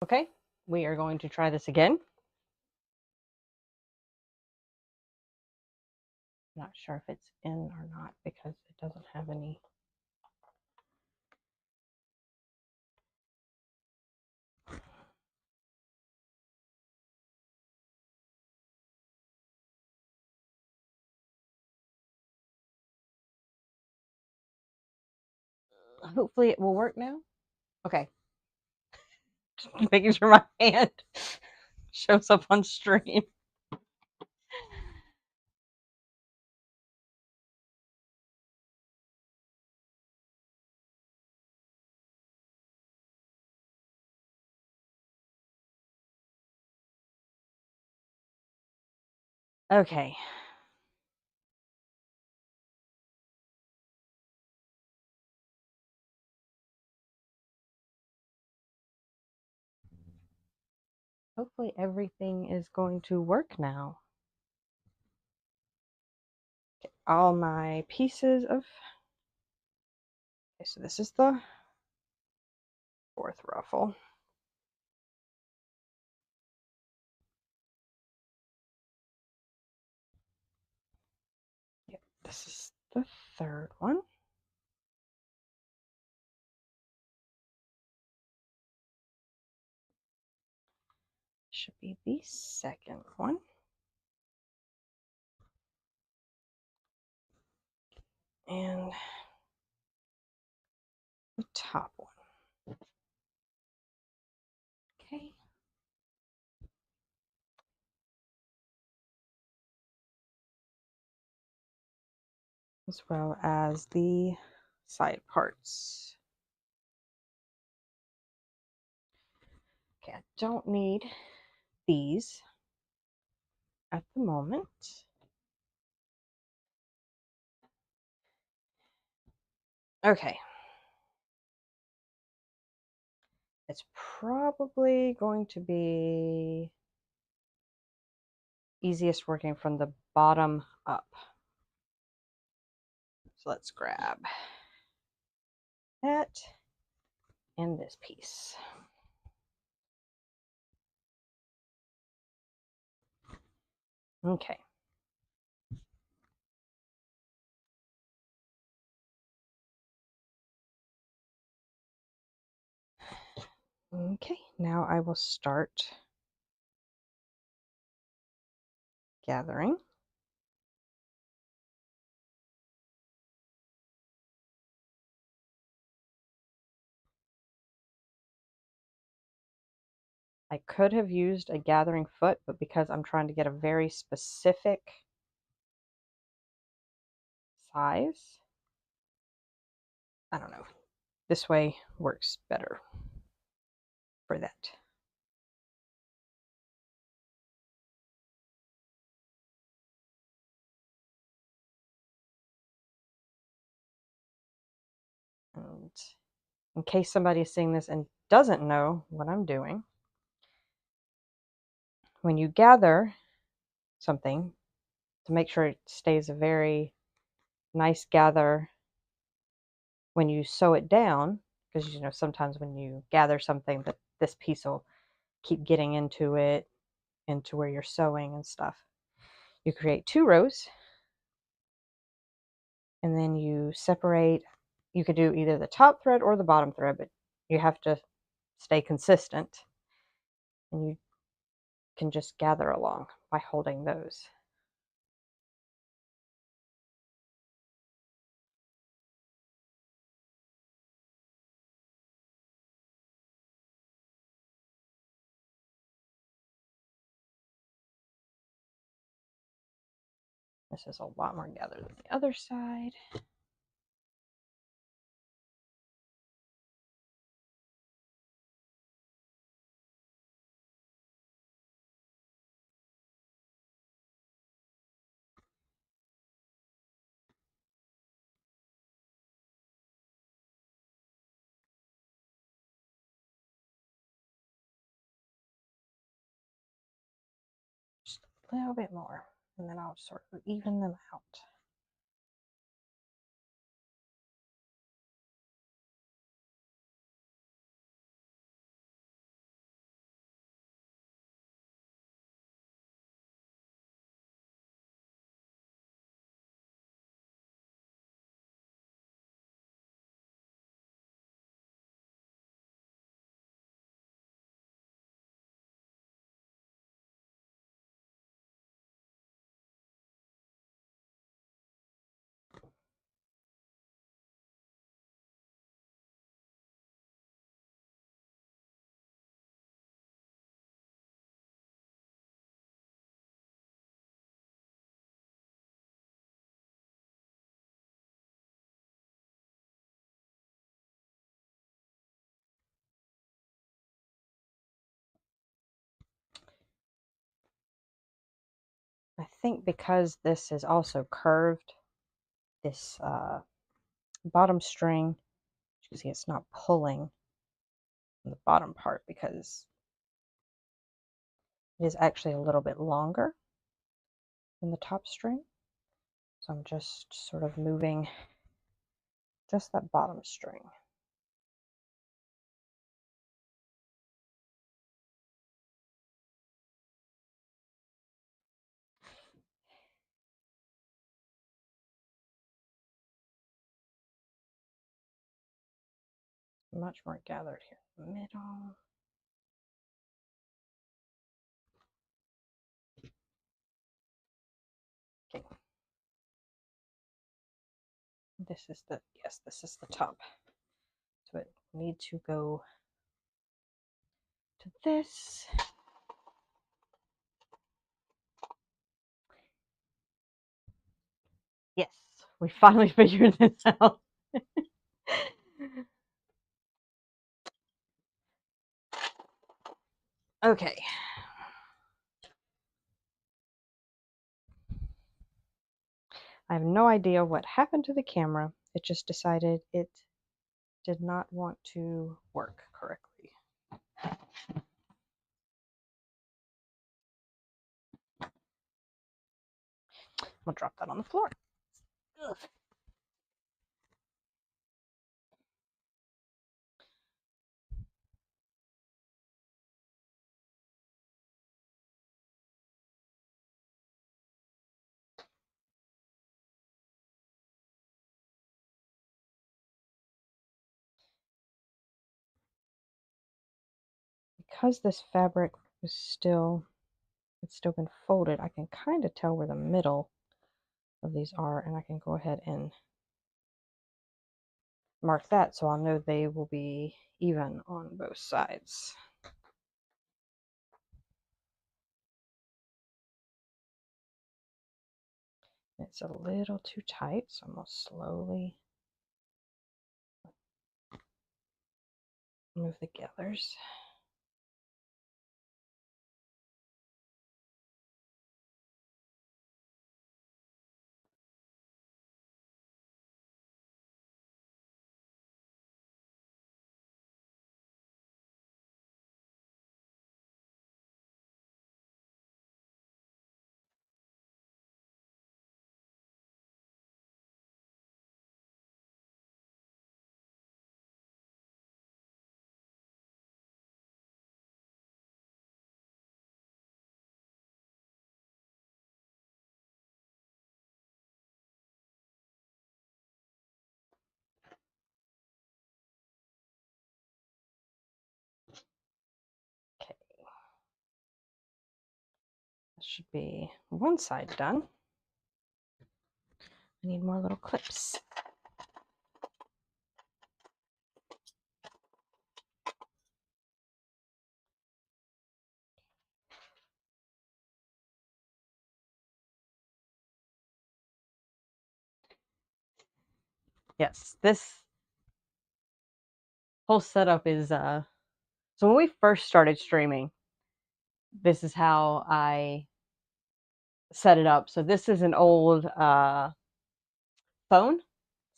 Okay, we are going to try this again. Not sure if it's in or not because it doesn't have any. Hopefully it will work now. Okay. Just making sure my hand shows up on stream. Okay. Hopefully everything is going to work now. Okay, all my pieces of. Okay, so this is the fourth ruffle. Yep, this is the third one. Should be the second one. And the top one. Okay. As well as the side parts. Okay, I don't need these at the moment. Okay. It's probably going to be easiest working from the bottom up. So let's grab that and this piece. Okay. Okay, now I will start gathering. I could have used a gathering foot, but because I'm trying to get a very specific size, I don't know. This way works better for that. And in case somebody is seeing this and doesn't know what I'm doing, when you gather something, to make sure it stays a very nice gather when you sew it down, because you know sometimes when you gather something that this piece will keep getting into it, into where you're sewing and stuff. You create 2 rows and then you separate. You could do either the top thread or the bottom thread, but you have to stay consistent, and you can just gather along by holding those. This is a lot more gathered than the other side. Just a little bit more, and then I'll sort of even them out. think because this is also curved, this bottom string, you can see it's not pulling on the bottom part because it is actually a little bit longer than the top string. So I'm just sort of moving just that bottom string. Much more gathered here in the middle. Okay. This is the, yes, this is the top. So it needs to go to this. Yes, we finally figured this out. Okay. I have no idea what happened to the camera. It just decided it did not want to work correctly. I'm gonna drop that on the floor. Ugh. Because this fabric is still, it's still been folded, I can kind of tell where the middle of these are, and I can go ahead and mark that so I'll know they will be even on both sides. It's a little too tight, so I'm going to slowly move the gathers. Okay, that should be one side done. I need more little clips. Yes, this whole setup is so when we first started streaming, this is how I set it up. So this is an old phone,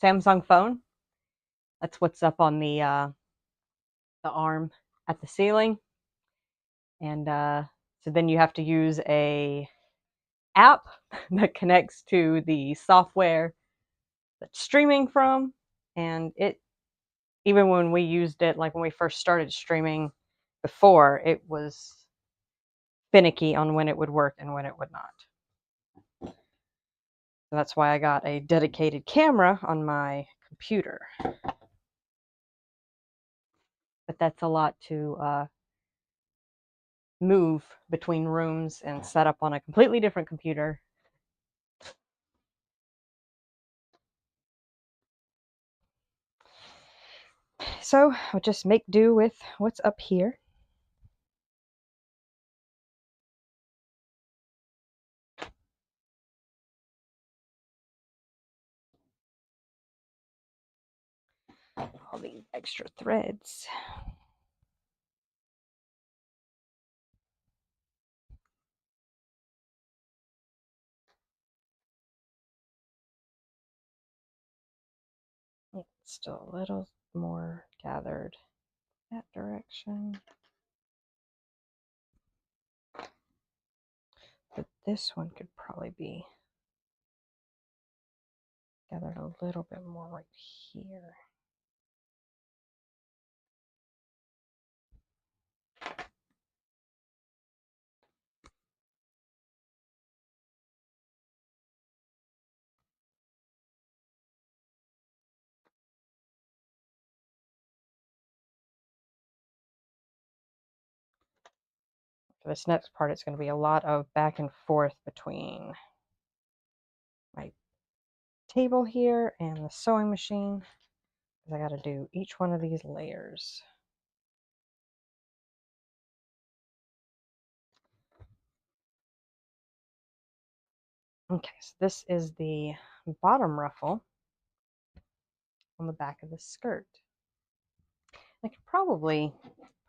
Samsung phone. That's what's up on the arm at the ceiling. And so then you have to use a app that connects to the software that's streaming from. And it, even when we used it, like when we first started streaming before, it was finicky on when it would work and when it would not. So that's why I got a dedicated camera on my computer. But that's a lot to move between rooms and set up on a completely different computer. So I'll just make do with what's up here. All these extra threads. still a little more gathered that direction. But this one could probably be gathered a little bit more right here. For this next part, it's going to be a lot of back and forth between my table here and the sewing machine, because I got to do each one of these layers. Okay, so this is the bottom ruffle on the back of the skirt. I could probably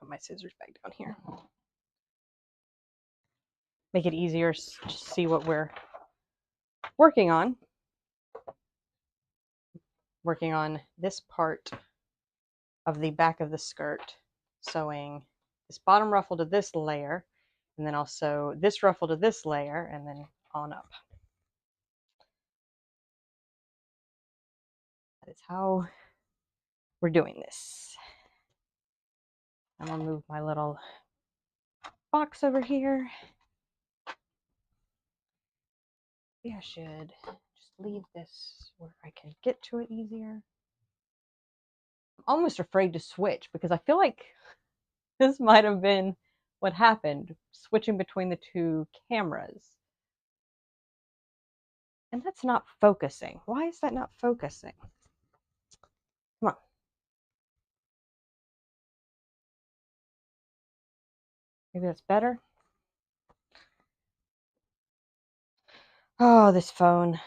put my scissors back down here. Make it easier to see what we're working on. Working on this part of the back of the skirt, sewing this bottom ruffle to this layer, and then also this ruffle to this layer, and then on up. That is how we're doing this. I'm gonna move my little box over here. Maybe I should just leave this where I can get to it easier. I'm almost afraid to switch because I feel like this might have been what happened, switching between the two cameras. And that's not focusing. Why is that not focusing? Come on. Maybe that's better. Oh, this phone.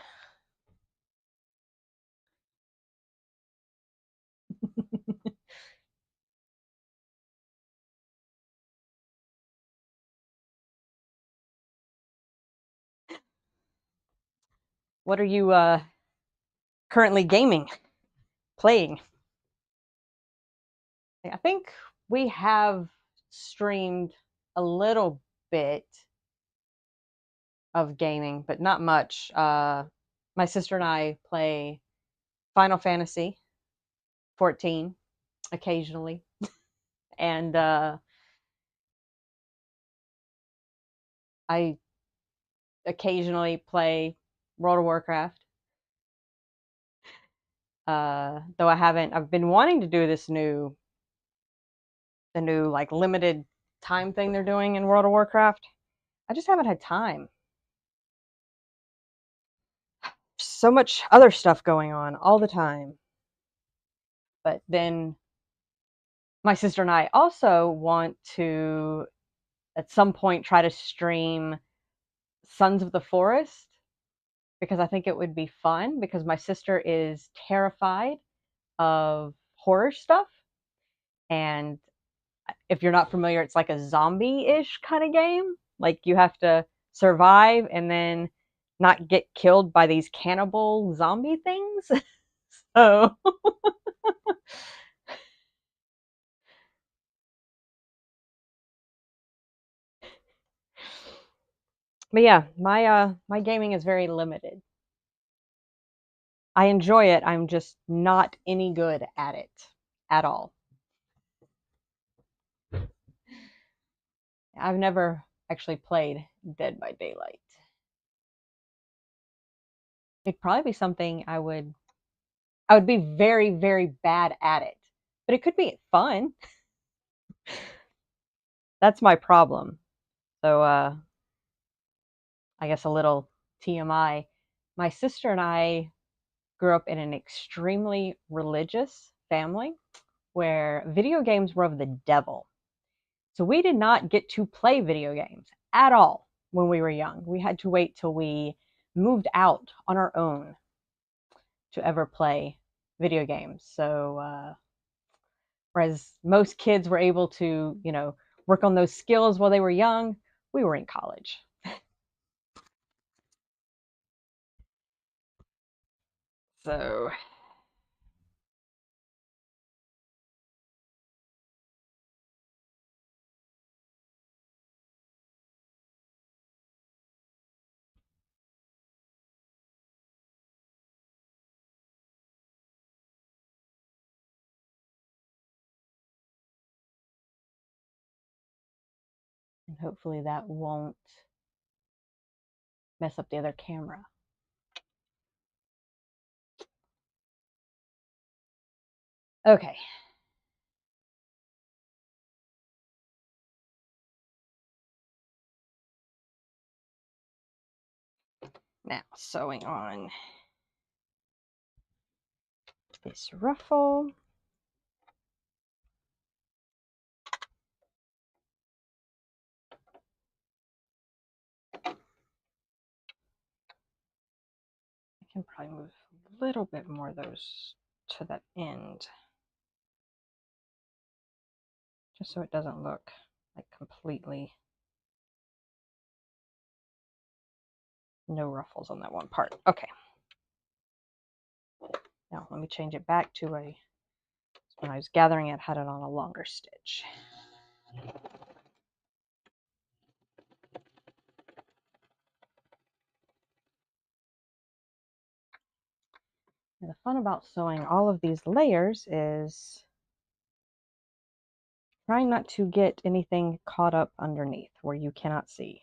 What are you currently playing? I think we have streamed a little bit of gaming, but not much. My sister and I play Final Fantasy 14 occasionally, and I occasionally play World of Warcraft. Though I've been wanting to do the new like limited time thing they're doing in World of Warcraft. I just haven't had time. So much other stuff going on all the time. But then my sister and I also want to at some point try to stream Sons of the Forest, because I think it would be fun, because my sister is terrified of horror stuff. And if you're not familiar, it's like a zombie-ish kind of game. Like you have to survive and then not get killed by these cannibal zombie things. So but yeah, my gaming is very limited. I enjoy it. I'm just not any good at it at all. I've never actually played Dead by Daylight. It'd probably be something I would be very, very bad at it. But it could be fun. That's my problem. So I guess a little TMI. My sister and I grew up in an extremely religious family where video games were of the devil. So we did not get to play video games at all when we were young. We had to wait till we moved out on our own to ever play video games. So whereas most kids were able to, work on those skills while they were young, we were in college. So hopefully that won't mess up the other camera. Okay. Now sewing on this ruffle. I can probably move a little bit more of those to that end, just so it doesn't look like completely no ruffles on that one part. Okay. Now let me change it back to when I was gathering it, had it on a longer stitch. And the fun about sewing all of these layers is trying not to get anything caught up underneath where you cannot see.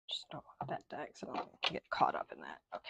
Just don't want that to accidentally get caught up in that. Okay.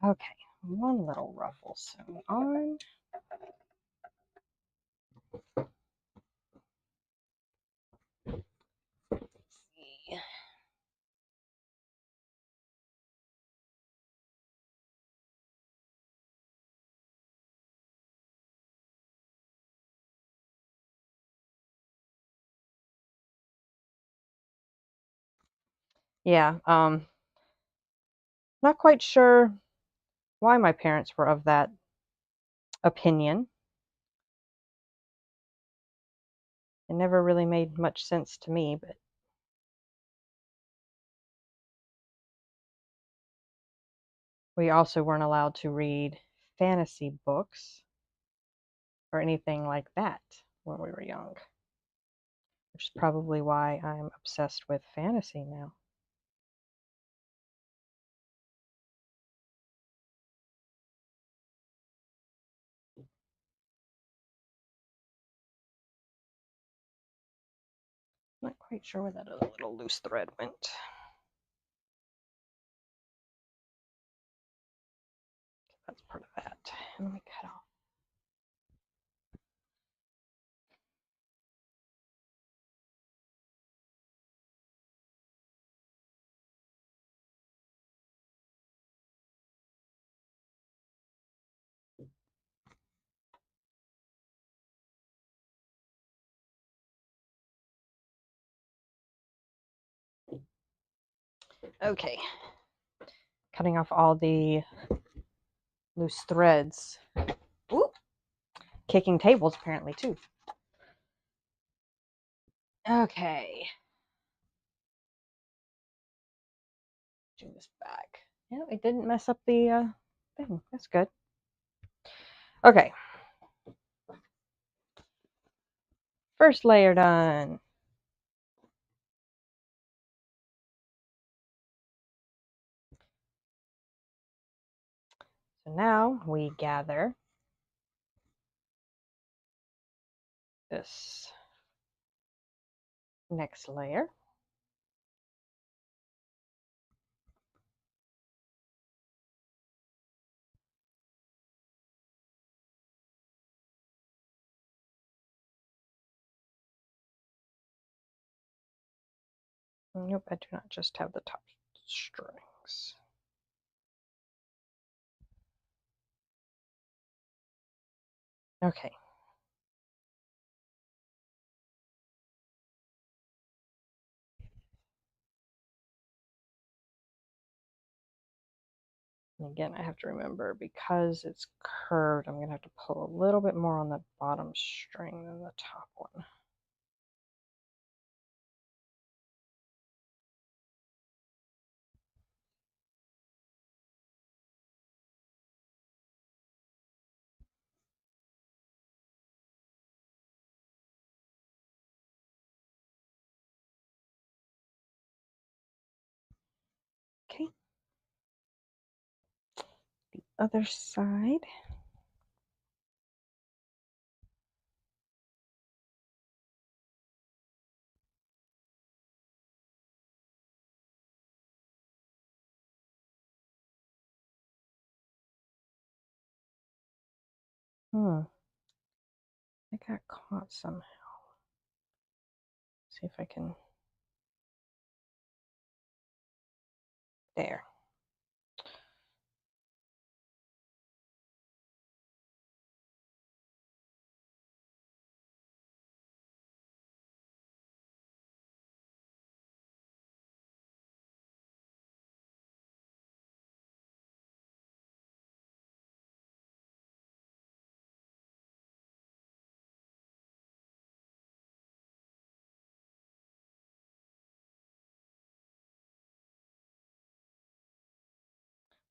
Okay, one little ruffle sewn on. Let's see. Yeah, not quite sure why my parents were of that opinion. It never really made much sense to me, but we also weren't allowed to read fantasy books or anything like that when we were young, which is probably why I'm obsessed with fantasy now. Not quite sure where that other little loose thread went. That's part of that. And let me cut off. Okay, cutting off all the loose threads. Ooh, kicking tables apparently too. Okay. Do this back. Yeah, it didn't mess up the thing. That's good. Okay. First layer done. So now we gather this next layer. Nope, I do not just have the top strings. Okay. And again, I have to remember, because it's curved, I'm going to have to pull a little bit more on the bottom string than the top one. Okay. The other side. I got caught somehow. See if I can. There.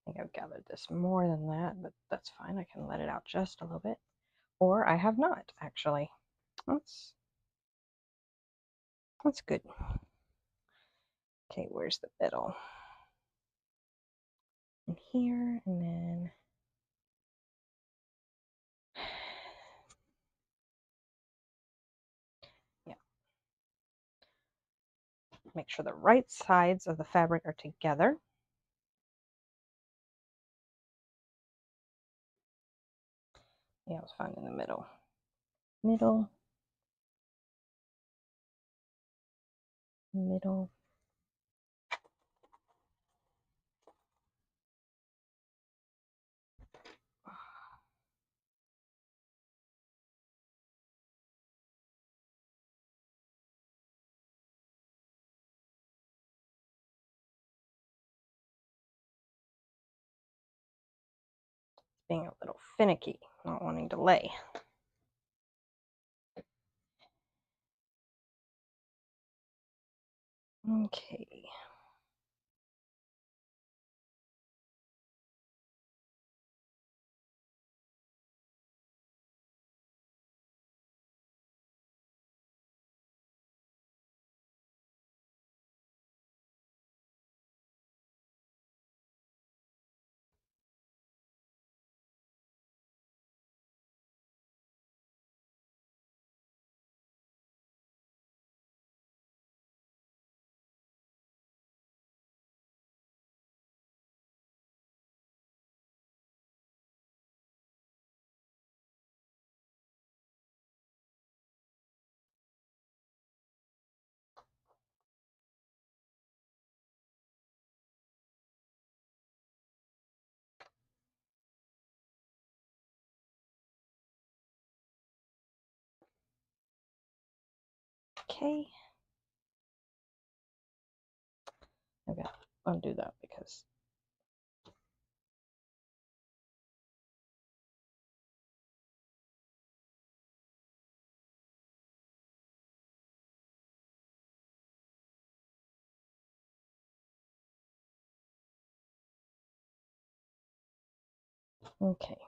I think I've gathered this more than that, but that's fine. I can let it out just a little bit. Or I have not, actually. That's good. Okay, where's the middle? In here, and then yeah. Make sure the right sides of the fabric are together. Yeah, it was fine in the middle. Middle. Middle. Being a little finicky, not wanting to lay. Okay. Okay. Okay. undo that because okay.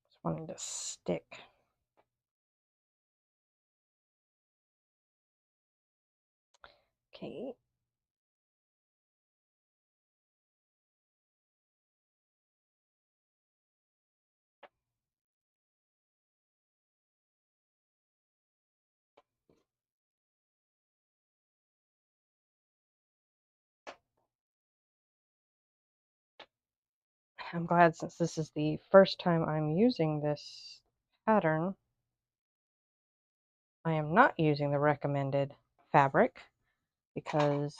Just wanting to stick. Okay. I'm glad since this is the first time I'm using this pattern, I am not using the recommended fabric because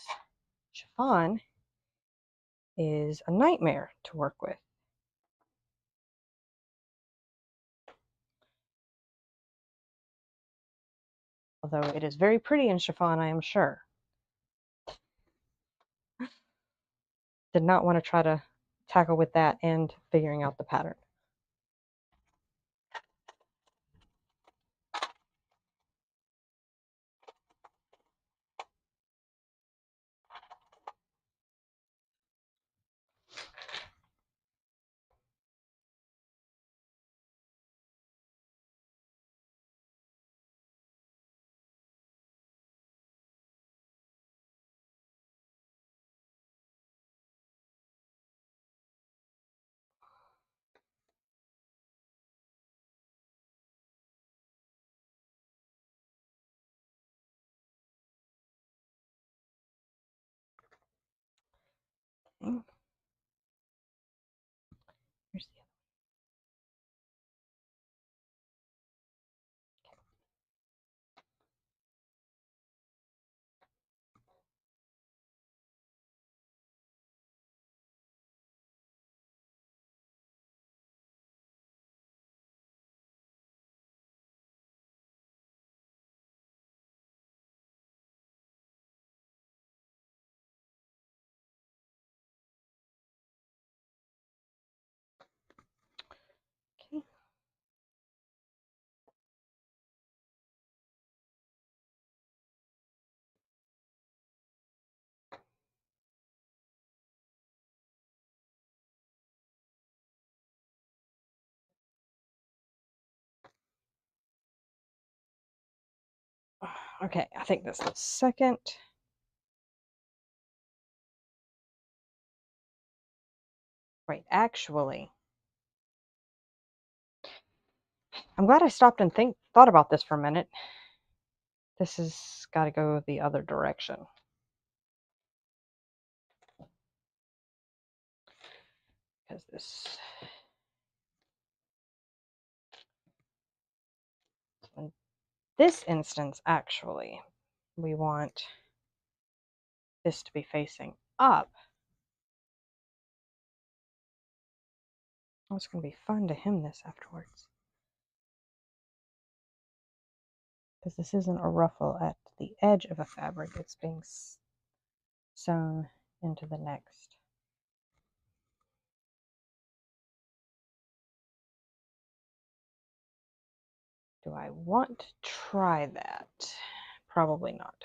chiffon is a nightmare to work with. Although it is very pretty in chiffon, I am sure. Did not want to try to tackle with that and figuring out the pattern. Okay. Here's the other. Okay. Okay, I think that's the second. Wait, actually, I'm glad I stopped and thought about this for a minute. This has got to go the other direction. Because in this instance, actually, we want this to be facing up. Oh, it's going to be fun to hem this afterwards. Because this isn't a ruffle at the edge of a fabric, it's being sewn into the next. Do I want to try that? Probably not.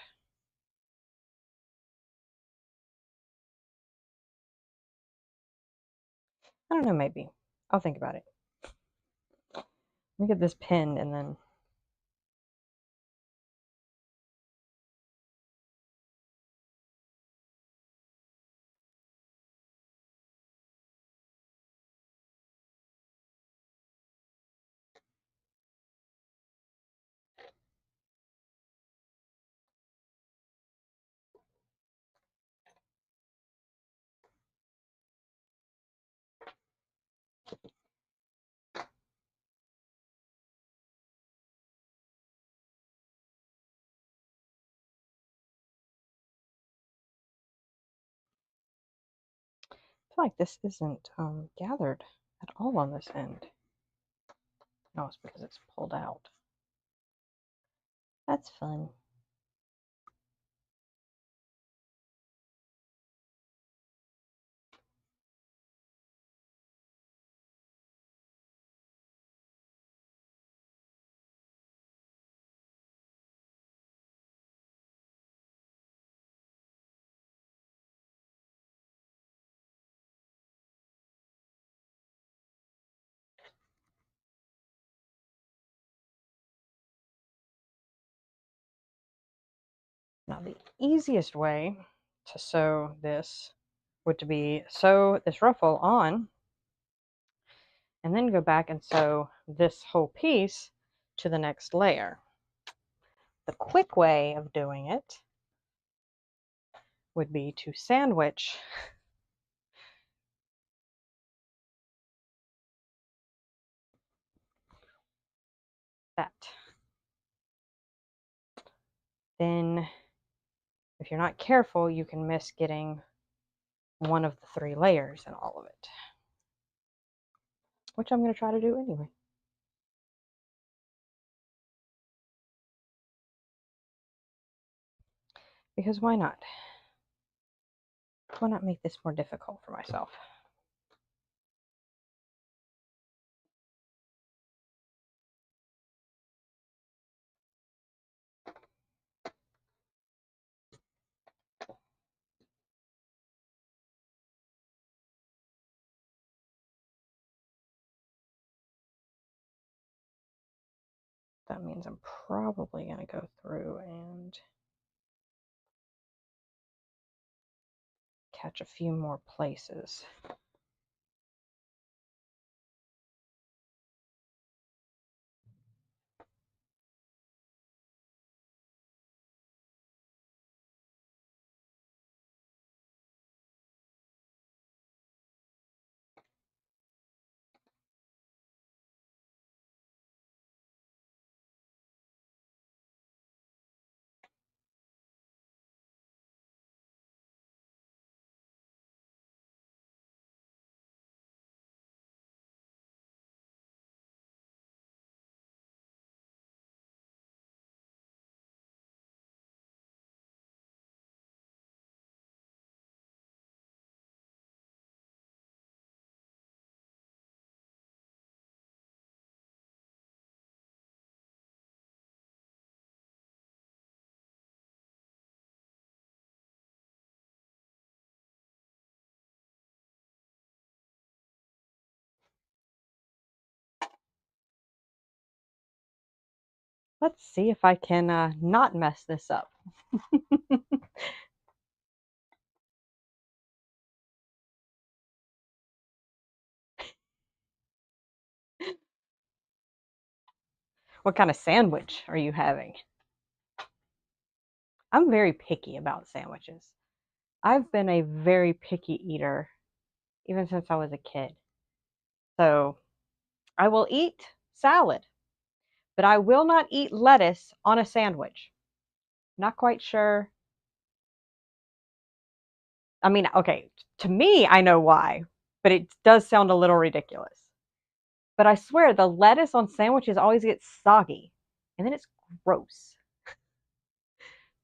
I don't know, maybe. I'll think about it. Let me get this pinned and then I feel like this isn't gathered at all on this end. No, it's because it's pulled out. That's fun. Now the easiest way to sew this would to be sew this ruffle on and then go back and sew this whole piece to the next layer. The quick way of doing it would be to sandwich that. Then if you're not careful, you can miss getting one of the 3 layers in all of it, which I'm going to try to do anyway. Because why not? Why not make this more difficult for myself? That means I'm probably going to go through and catch a few more places. Let's see if I can not mess this up. What kind of sandwich are you having? I'm very picky about sandwiches. I've been a very picky eater even since I was a kid. So I will eat salad, but I will not eat lettuce on a sandwich. Not quite sure. I mean, okay, to me, I know why, but it does sound a little ridiculous. But I swear the lettuce on sandwiches always gets soggy and then it's gross.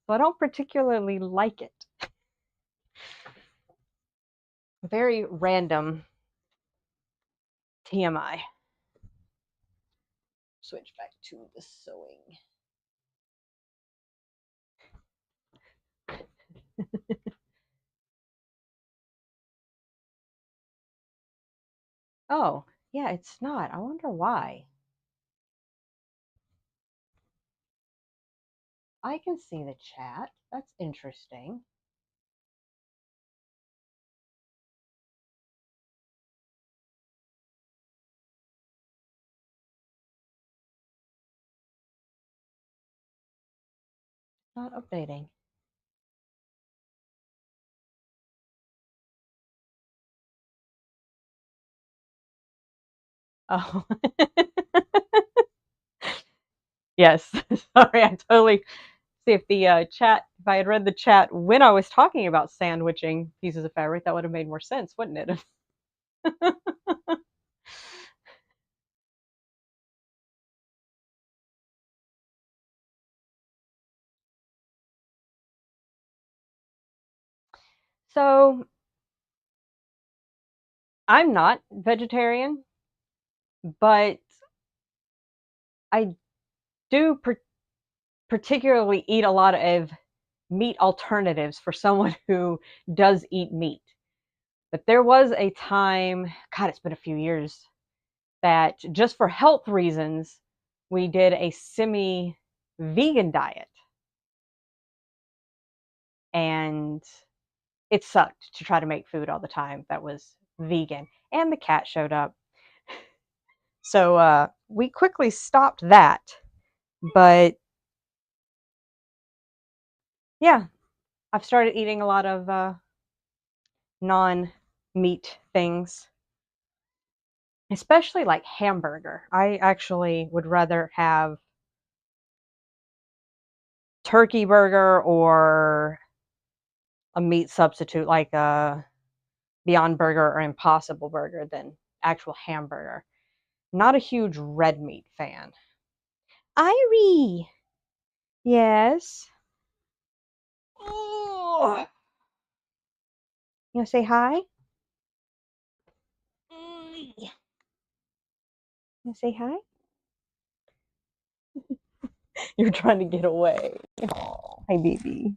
So I don't particularly like it. Very random TMI. Switch back to the sewing. Oh, yeah, it's not. I wonder why. I can see the chat. That's interesting. Not updating. Oh. Yes. Sorry, I totally see if the chat, if I had read the chat when I was talking about sandwiching pieces of fabric, that would have made more sense, wouldn't it? So I'm not vegetarian, but I do particularly eat a lot of meat alternatives for someone who does eat meat. But there was a time, God, it's been a few years, that just for health reasons, we did a semi vegan diet. And it sucked to try to make food all the time that was vegan. And the cat showed up. So we quickly stopped that. But yeah, I've started eating a lot of non meat things, especially like hamburger. I actually would rather have turkey burger or a meat substitute like a Beyond Burger or Impossible Burger than actual hamburger. Not a huge red meat fan. Irie! Yes? Oh. You want to say hi? You want to say hi? You're trying to get away. Oh, hi, baby.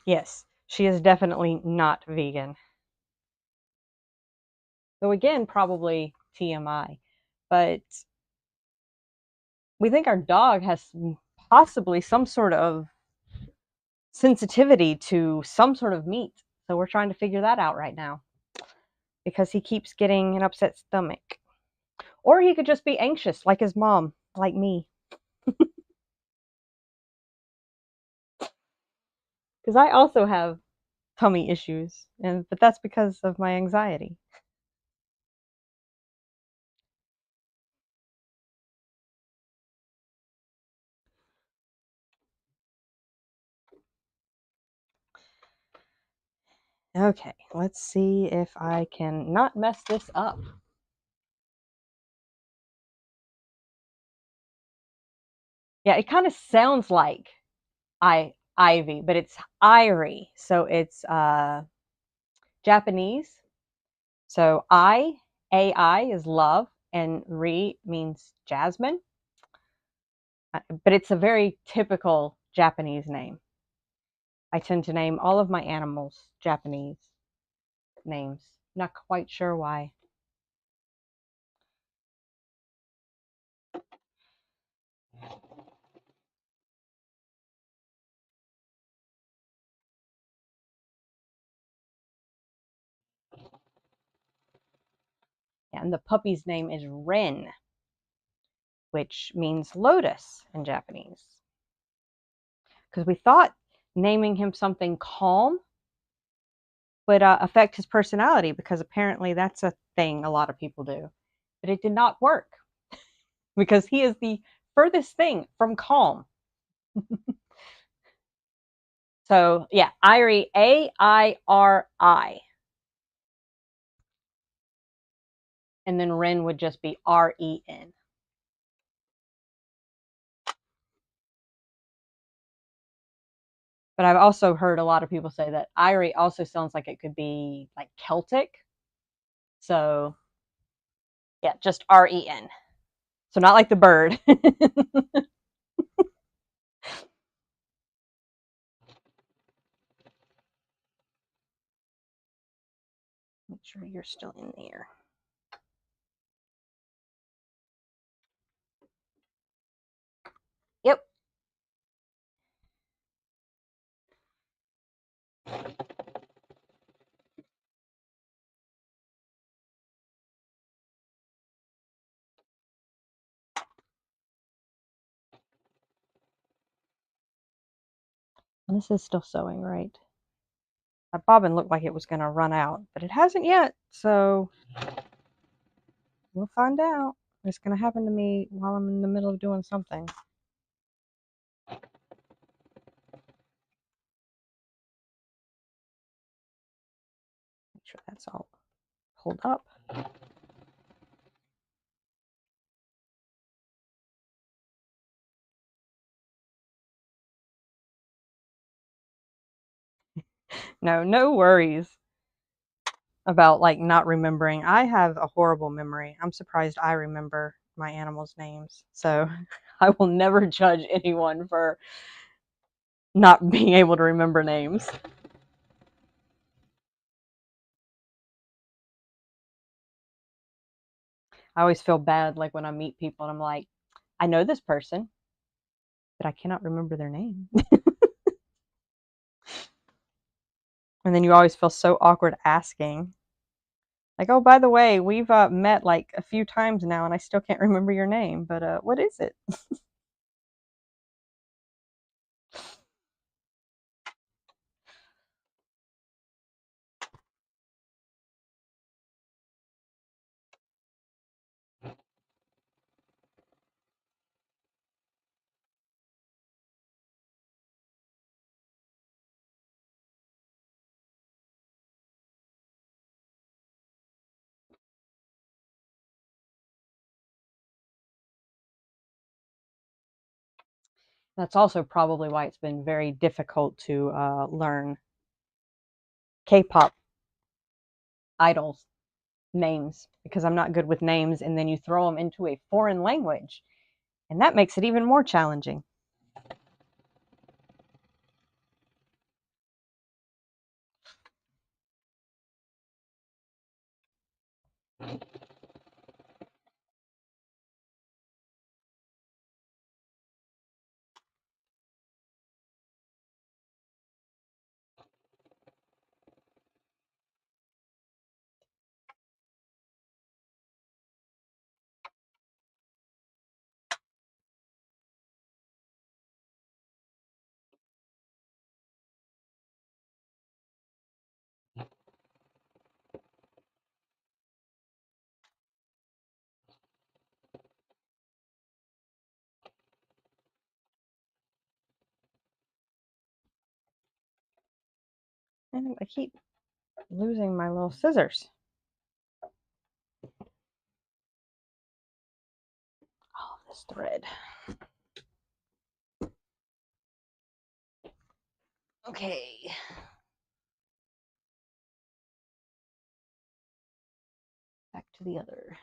Yes, she is definitely not vegan. Though again, probably TMI. But we think our dog has possibly some sort of sensitivity to some sort of meat. So we're trying to figure that out right now because he keeps getting an upset stomach. Or he could just be anxious like his mom, like me. Because I also have tummy issues, but that's because of my anxiety. Okay, let's see if I can not mess this up. Yeah, it kind of sounds like ivy, but it's Irie. So it's Japanese. So AI is love, and Ri means jasmine. But it's a very typical Japanese name. I tend to name all of my animals Japanese names. Not quite sure why. And the puppy's name is Ren, which means lotus in Japanese. Because we thought naming him something calm would affect his personality, because apparently that's a thing a lot of people do. But it did not work because he is the furthest thing from calm. So yeah, Irie, Airi. And then Ren would just be REN. But I've also heard a lot of people say that Irie also sounds like it could be like Celtic. So yeah, just REN. So not like the bird. Make sure you're still in there. Yep. And this is still sewing, right? That bobbin looked like it was going to run out, but it hasn't yet. So We'll find out. It's going to happen to me while I'm in the middle of doing something. Make sure that's all pulled up. No worries about like not remembering. I have a horrible memory. I'm surprised I remember my animals' names. So I will never judge anyone for not being able to remember names. I always feel bad like when I meet people and I'm like, I know this person, but I cannot remember their name. And then you always feel so awkward asking. Like, oh, by the way, we've met like a few times now and I still can't remember your name, but what is it? That's also probably why it's been very difficult to learn K-pop idols names because I'm not good with names, and then you throw them into a foreign language, and that makes it even more challenging. And I keep losing my little scissors. All of this thread. Okay. Back to the other.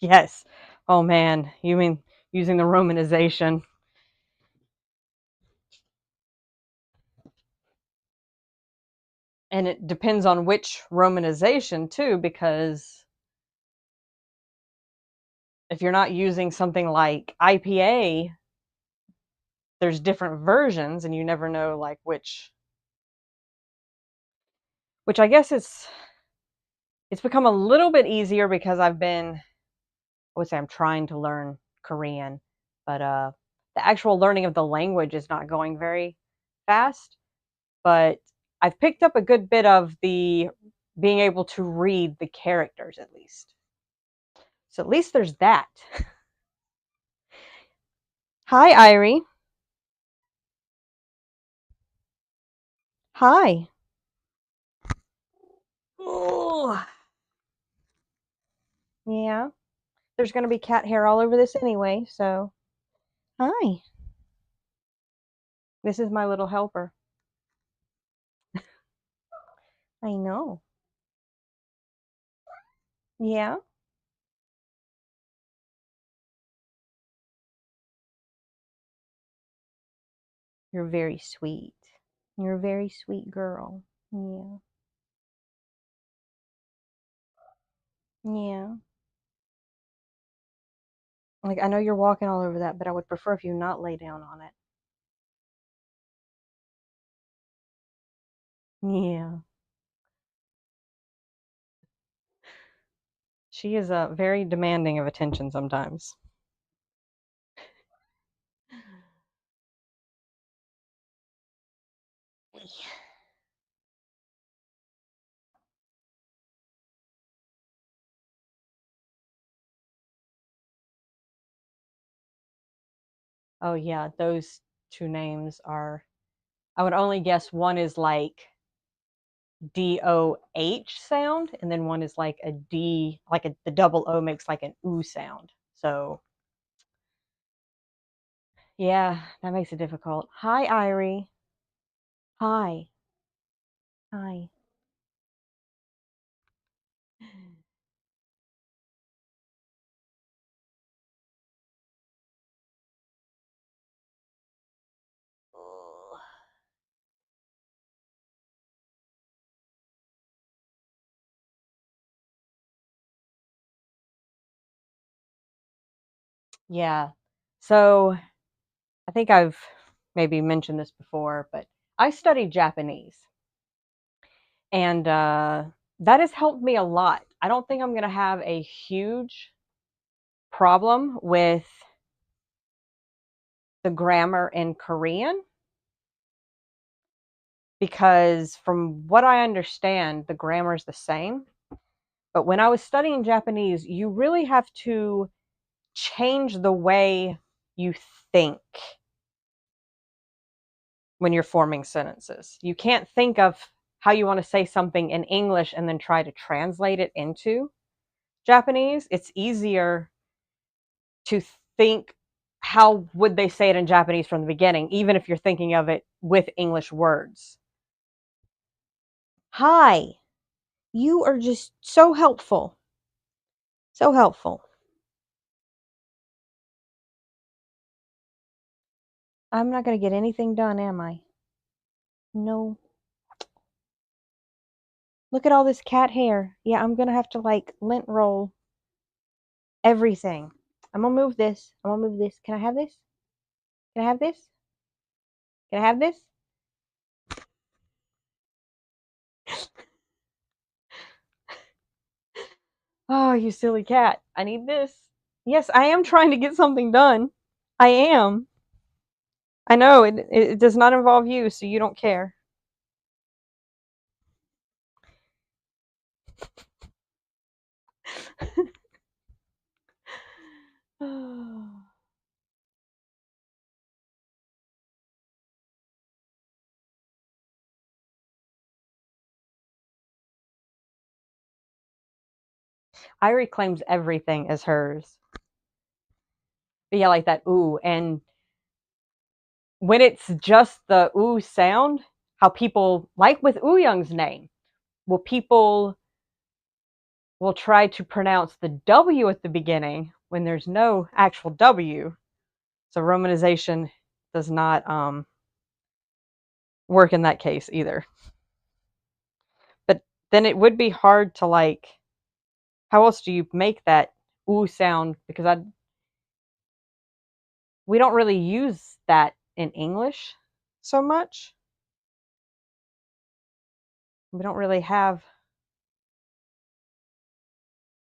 Yes. Oh man, you mean using the romanization? And it depends on which romanization too, because if you're not using something like IPA, there's different versions and you never know like which I guess it's become a little bit easier because I would say I'm trying to learn Korean, but the actual learning of the language is not going very fast, but I've picked up a good bit of the being able to read the characters at least. So at least there's that. Hi, Irie. Hi. Oh, yeah. There's going to be cat hair all over this anyway, so hi. This is my little helper. I know. Yeah. You're very sweet. You're a very sweet girl. Yeah. Yeah. Like, I know you're walking all over that, but I would prefer if you not lay down on it. Yeah. She is very demanding of attention sometimes. Oh yeah, those two names are, I would only guess one is like DOH sound, and then one is like a D, like the double O makes like an oo sound. So yeah, that makes it difficult. Hi, Irie. Hi. Hi. Yeah. So I think I've maybe mentioned this before, but I studied Japanese, and that has helped me a lot. I don't think I'm going to have a huge problem with the grammar in Korean because, from what I understand, the grammar is the same. But when I was studying Japanese, you really have to change the way you think when you're forming sentences. You can't think of how you want to say something in English and then try to translate it into Japanese. It's easier to think how would they say it in Japanese from the beginning, even if you're thinking of it with English words. Hi, you are just so helpful. So helpful. I'm not going to get anything done, am I? No. Look at all this cat hair. Yeah, I'm going to have to like lint roll everything. I'm going to move this. I'm going to move this. Can I have this? Can I have this? Can I have this? Oh, you silly cat. I need this. Yes, I am trying to get something done. I am. I know it does not involve you, so you don't care. Irie claims everything as hers. But yeah, like that ooh. And when it's just the ooh sound, how people, like with Ooh Young's name, people will try to pronounce the W at the beginning when there's no actual W. So romanization does not work in that case either. But then it would be hard to like, how else do you make that ooh sound? Because we don't really use that in English so much. We don't really have,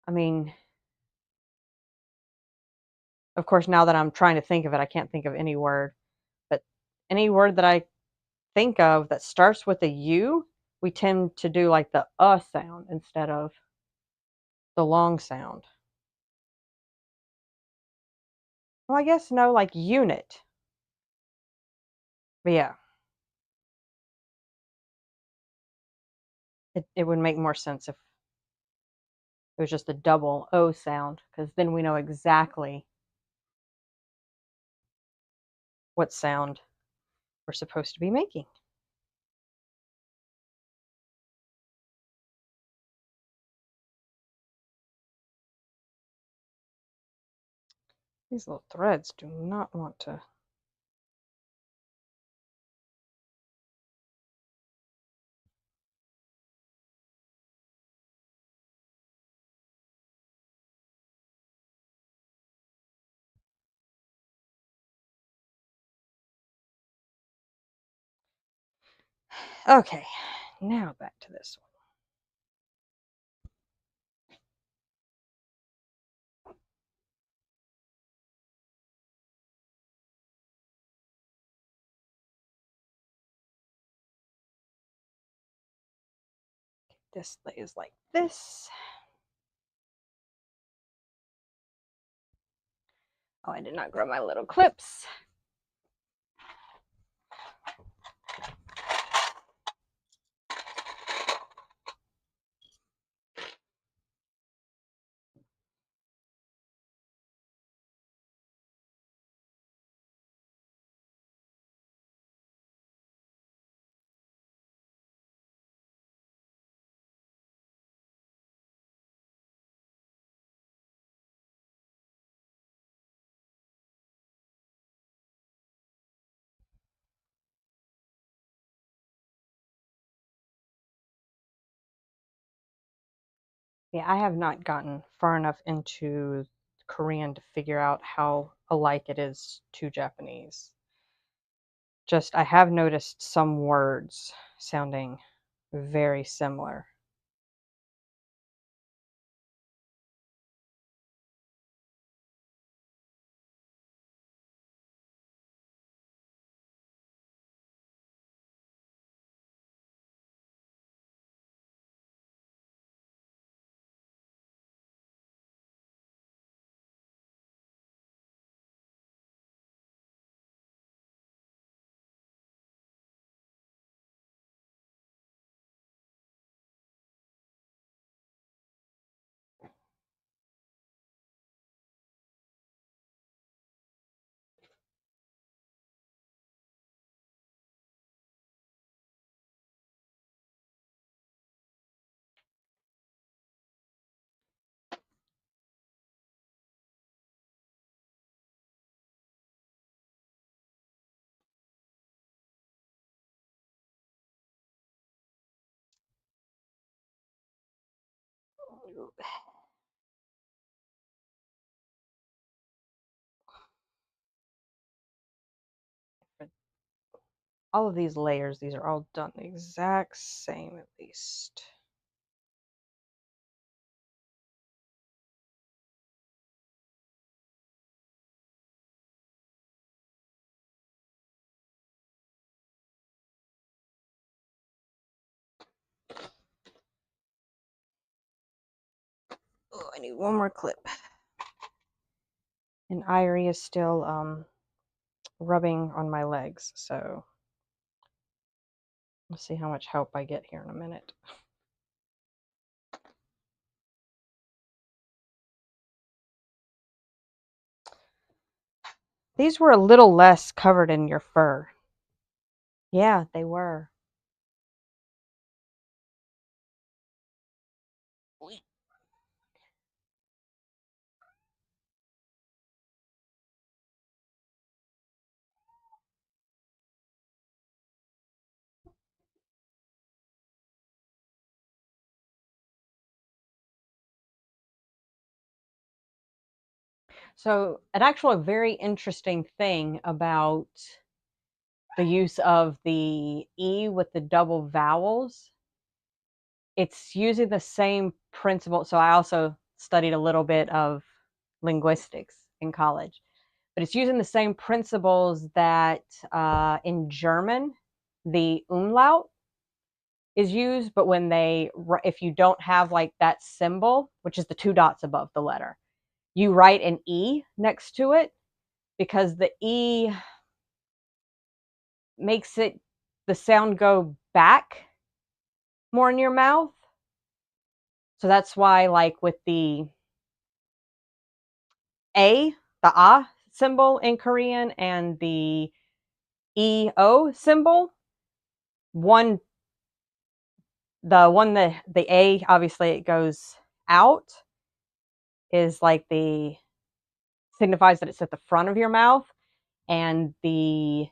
I mean, of course, now that I'm trying to think of it, I can't think of any word. But any word that I think of that starts with a U, we tend to do like the sound instead of the long sound. Well, I guess no, like unit. But yeah, it would make more sense if it was just a double O sound, because then we know exactly what sound we're supposed to be making. These little threads do not want to. Okay, now back to this one. This lays like this. Oh, I did not grab my little clips. Yeah, I have not gotten far enough into Korean to figure out how alike it is to Japanese. Just, I have noticed some words sounding very similar. All of these layers, these are all done the exact same at least. Oh, I need one more clip. And Irie is still rubbing on my legs, so we'll see how much help I get here in a minute. These were a little less covered in your fur. Yeah, they were. So, an actual very interesting thing about the use of the E with the double vowels, it's using the same principle. So, I also studied a little bit of linguistics in college, but it's using the same principles that in German, the umlaut is used, but when if you don't have like that symbol, which is the two dots above the letter, you write an E next to it because the E makes the sound go back more in your mouth. So that's why, like with the A, the A symbol in Korean and the EO symbol, one the A, obviously it goes out, is like the signifies that it's at the front of your mouth, and the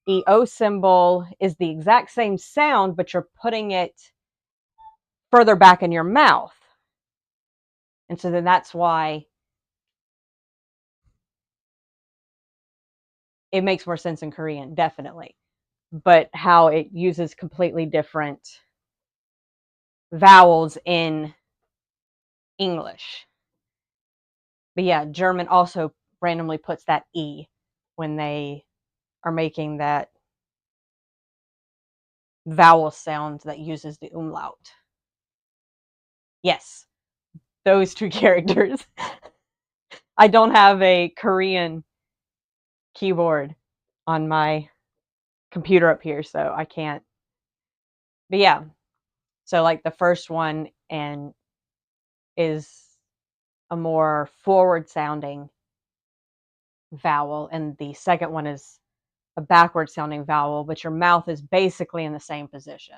EO symbol is the exact same sound, but you're putting it further back in your mouth. And so then that's why it makes more sense in Korean, definitely. But how it uses completely different vowels in English. But yeah, German also randomly puts that E when they are making that vowel sound that uses the umlaut. Yes, those two characters. I don't have a Korean keyboard on my computer up here, so I can't. But yeah, so like the first one and is a more forward sounding vowel, and the second one is a backward sounding vowel, but your mouth is basically in the same position.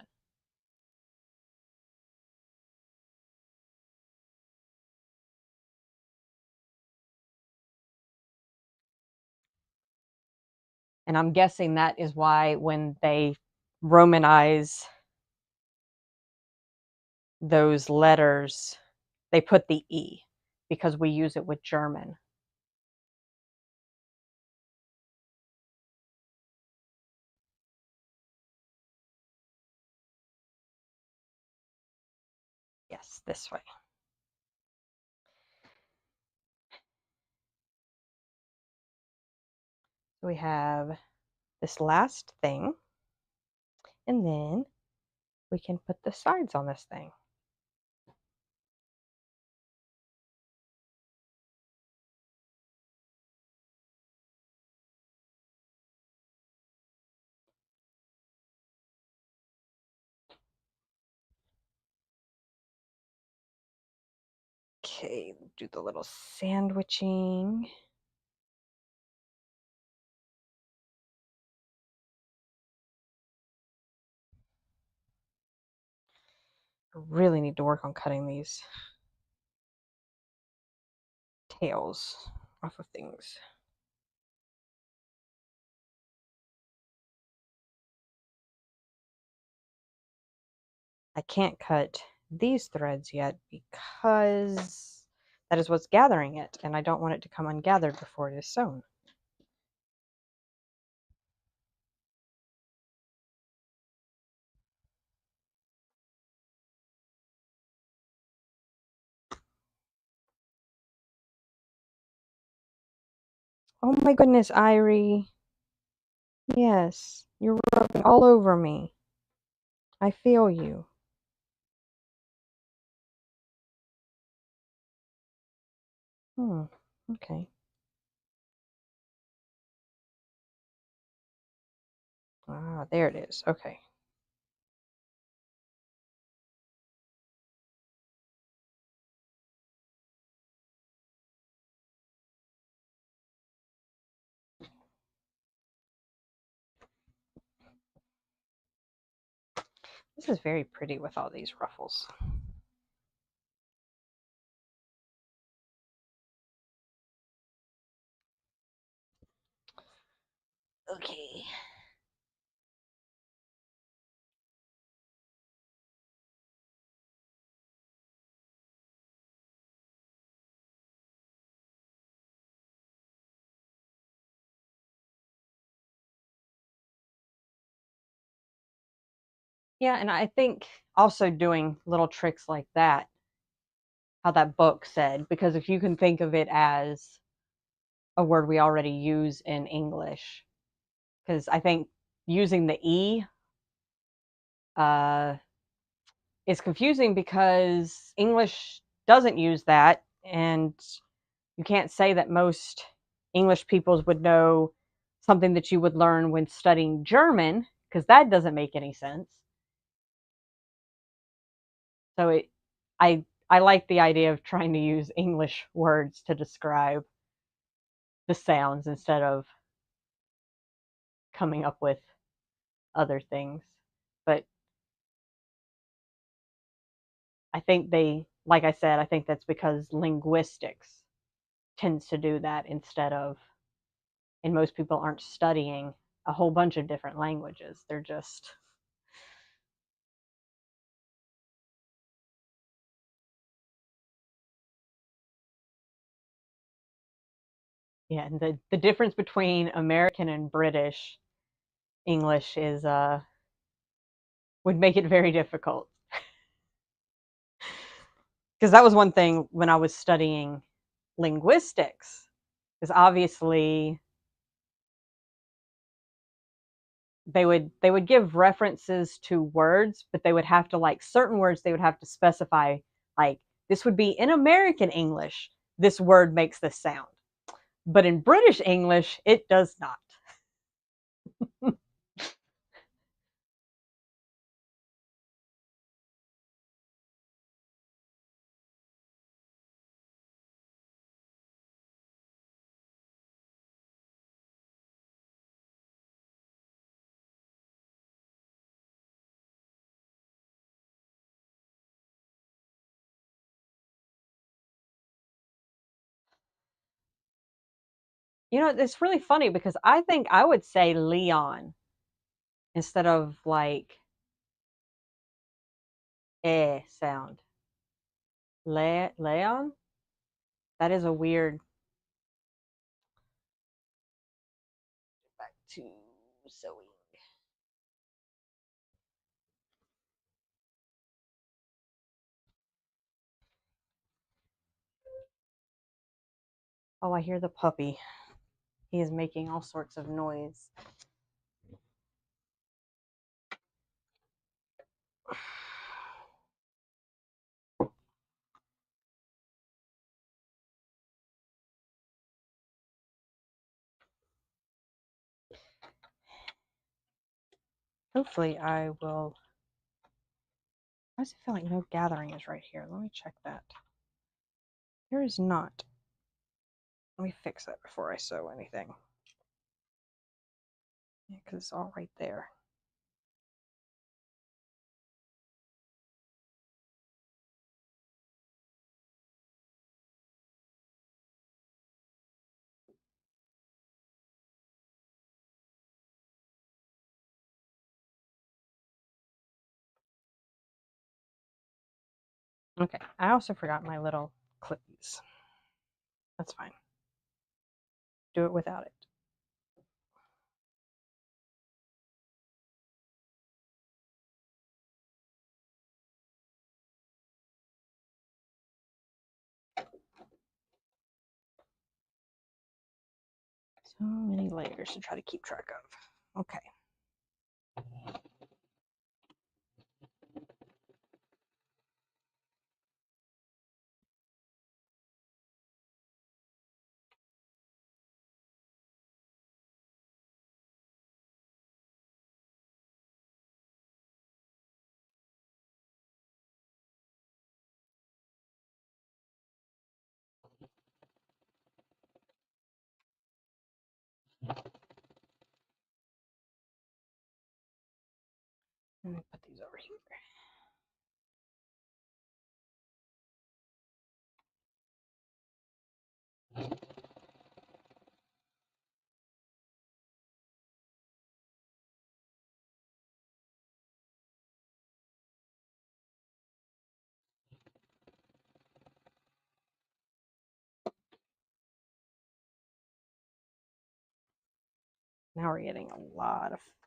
And I'm guessing that is why when they Romanize those letters, they put the E because we use it with German. Yes, this way. We have this last thing, and then we can put the sides on this thing. Okay, do the little sandwiching. I really need to work on cutting these tails off of things. I can't cut these threads yet because that is what's gathering it, and I don't want it to come ungathered before it is sewn. Oh my goodness, Irie. Yes, you're rubbing all over me. I feel you. Okay. Ah, there it is. Okay. This is very pretty with all these ruffles. Okay. Yeah, and I think also doing little tricks like that, how that book said, because if you can think of it as a word we already use in English, because I think using the E uh, is confusing because English doesn't use that, and you can't say that most English peoples would know something that you would learn when studying German, because that doesn't make any sense. So I like the idea of trying to use English words to describe the sounds instead of coming up with other things. But I think like I said, I think that's because linguistics tends to do that instead of, and most people aren't studying a whole bunch of different languages. They're just, yeah, and the difference between American and British English is would make it very difficult. Because that was one thing when I was studying linguistics, because obviously they would give references to words, but they would have to, like, certain words they would have to specify, like, this would be in American English, this word makes this sound, but in British English it does not. You know, it's really funny because I think I would say Leon instead of like sound. Leon? That is a weird. Back to sewing. Oh, I hear the puppy. He is making all sorts of noise. Hopefully I will. Why does it feel like no gathering is right here? Let me check that. There is not. Let me fix that before I sew anything. Yeah, because it's all right there. Okay, I also forgot my little clippies. That's fine. Do it without it. So many layers to try to keep track of. Okay. Let me put these over here. Now we're getting a lot of fabric.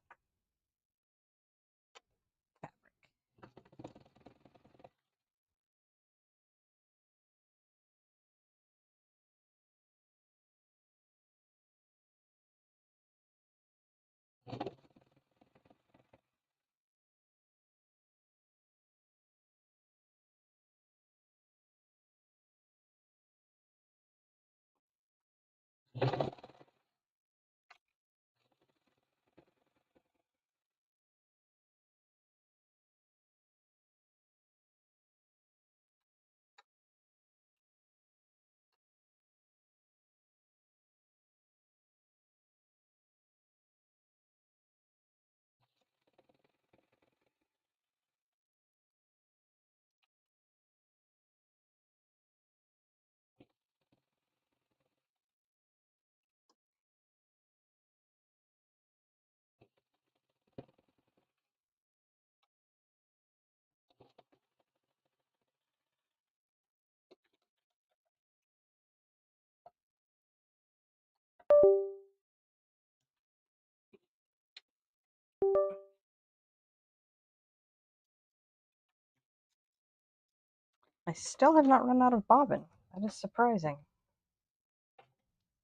I still have not run out of bobbin. That is surprising.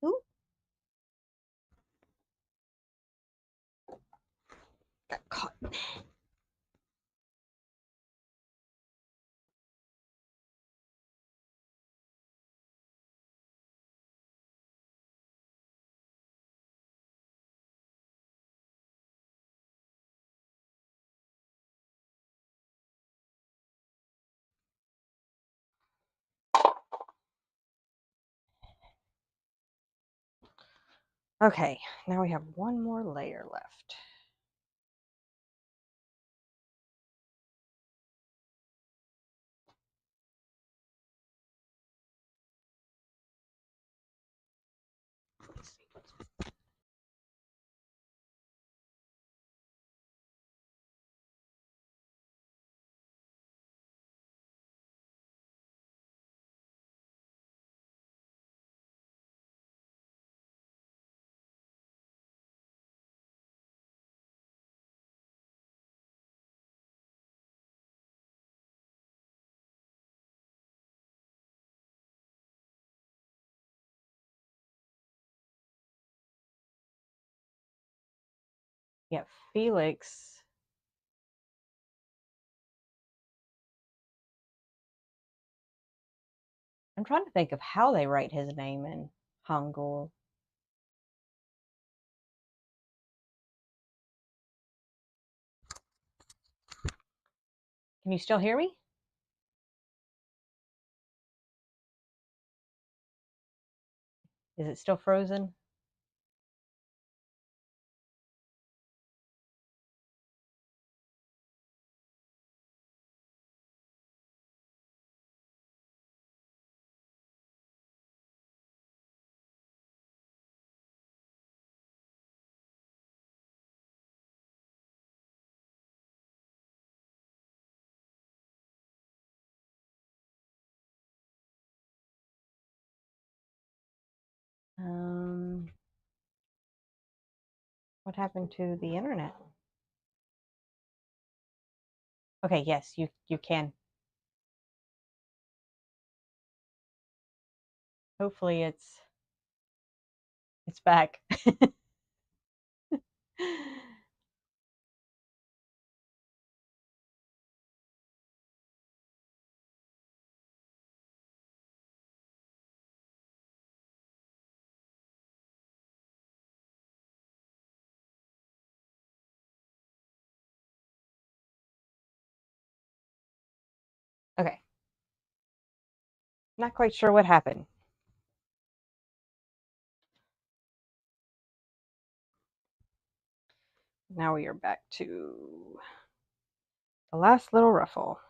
Ooh. Got caught. Okay, now we have one more layer left. Let's see. Yeah, Felix. I'm trying to think of how they write his name in Hangul. Can you still hear me? Is it still frozen? Um, what happened to the internet? Okay, yes, you can. Hopefully it's back. Okay. Not quite sure what happened. Now we are back to the last little ruffle.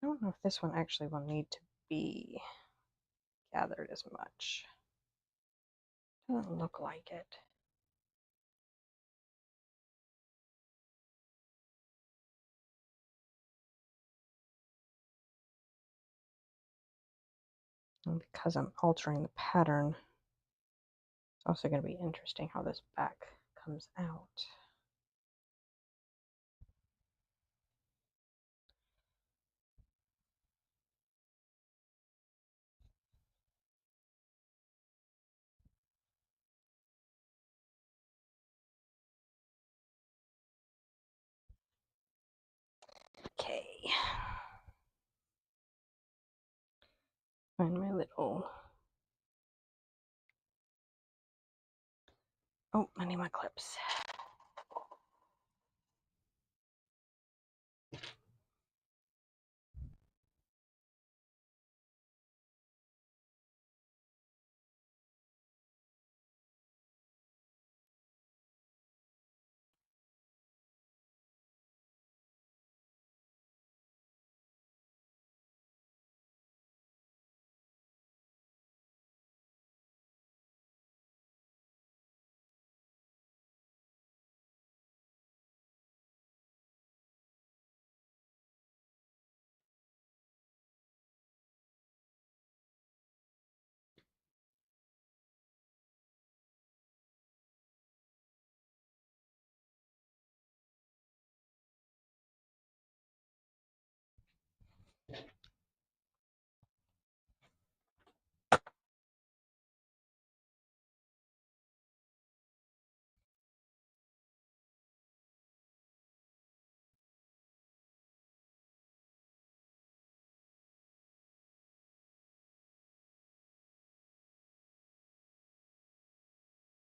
I don't know if this one actually will need to be gathered as much. Doesn't look like it. And because I'm altering the pattern, it's also going to be interesting how this back comes out. Okay. Find my little. Oh, I need my clips.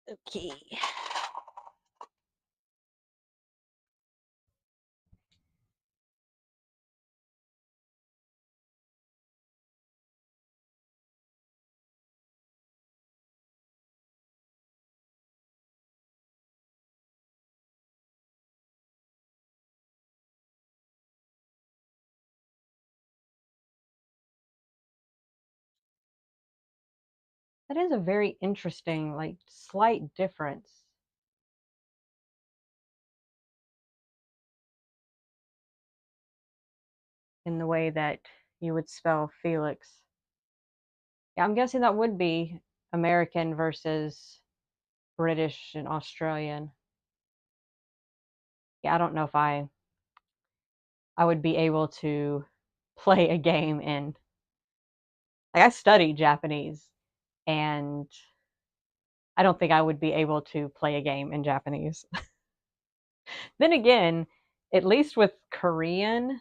Okay. That is a very interesting, like, slight difference in the way that you would spell Felix. Yeah, I'm guessing that would be American versus British and Australian. Yeah, I don't know if I would be able to play a game in, like, I studied Japanese, and I don't think I would be able to play a game in Japanese. Then again, at least with Korean,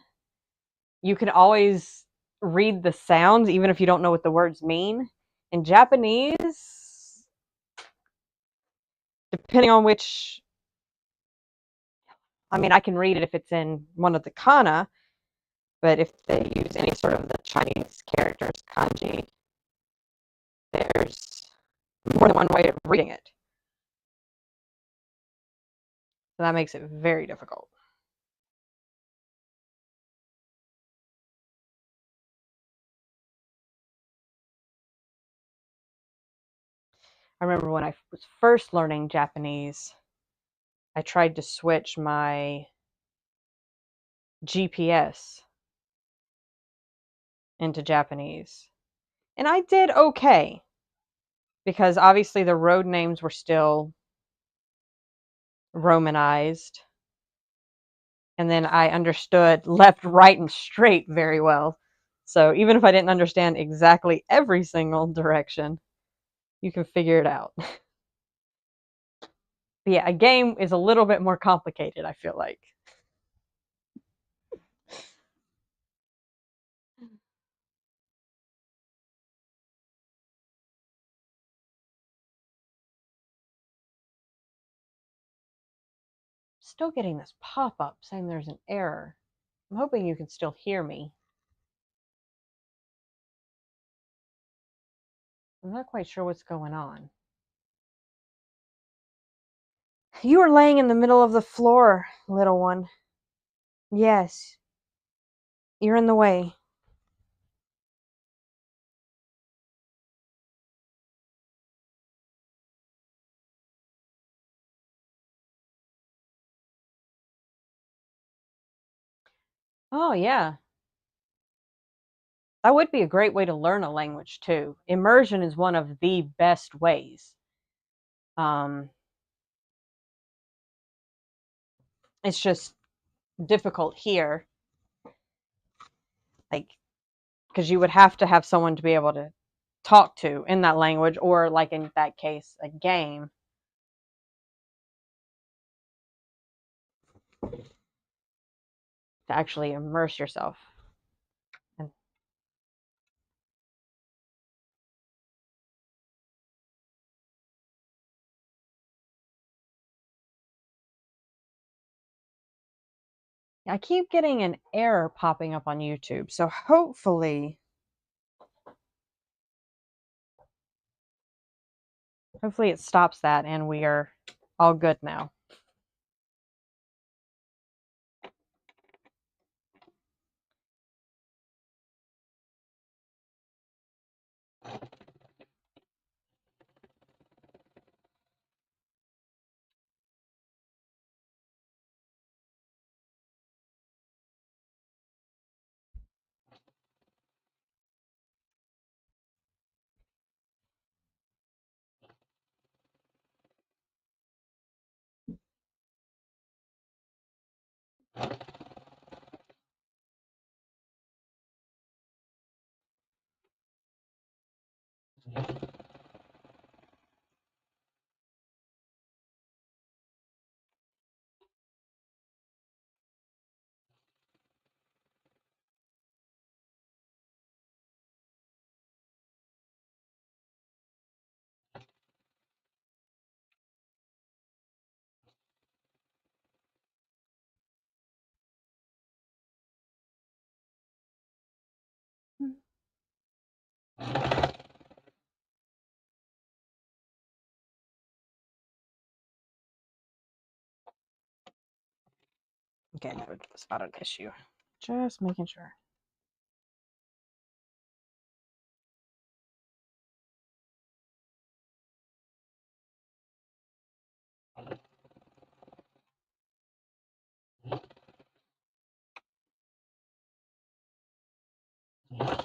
you can always read the sounds even if you don't know what the words mean. In Japanese, depending on which, I mean, I can read it if it's in one of the kana, but if they use any sort of the Chinese characters, kanji, there's more than one way of reading it. So that makes it very difficult. I remember when I was first learning Japanese, I tried to switch my GPS into Japanese. And I did okay because obviously the road names were still Romanized. And then I understood left, right, and straight very well. So even if I didn't understand exactly every single direction, you can figure it out. But yeah, a game is a little bit more complicated, I feel like. Still getting this pop-up saying there's an error. I'm hoping you can still hear me. I'm not quite sure what's going on. You are laying in the middle of the floor, little one. Yes, you're in the way. Oh, yeah. That would be a great way to learn a language, too. Immersion is one of the best ways. Um, it's just difficult here, like, because you would have to have someone to be able to talk to in that language, or, like in that case, a game. To actually immerse yourself. And I keep getting an error popping up on YouTube, so hopefully it stops that and we are all good now. Okay, no, it's not an issue. Just making sure. Wait.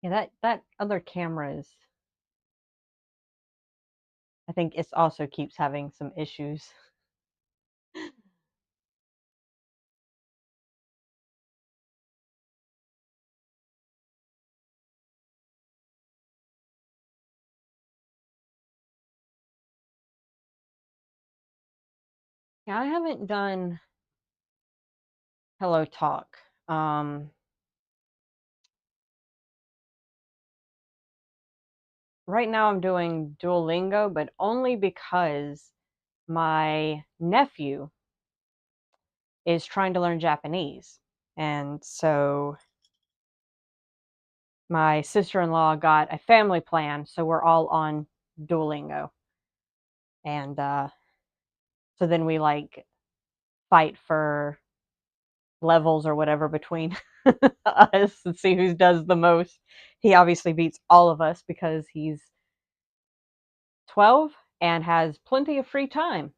Yeah, that other camera is, I think it also keeps having some issues. Yeah, I haven't done Hello Talk. Right now I'm doing Duolingo, but only because my nephew is trying to learn Japanese. And so my sister-in-law got a family plan, so we're all on Duolingo. And so then we like fight for levels or whatever between us and see who does the most. He obviously beats all of us because he's 12 and has plenty of free time.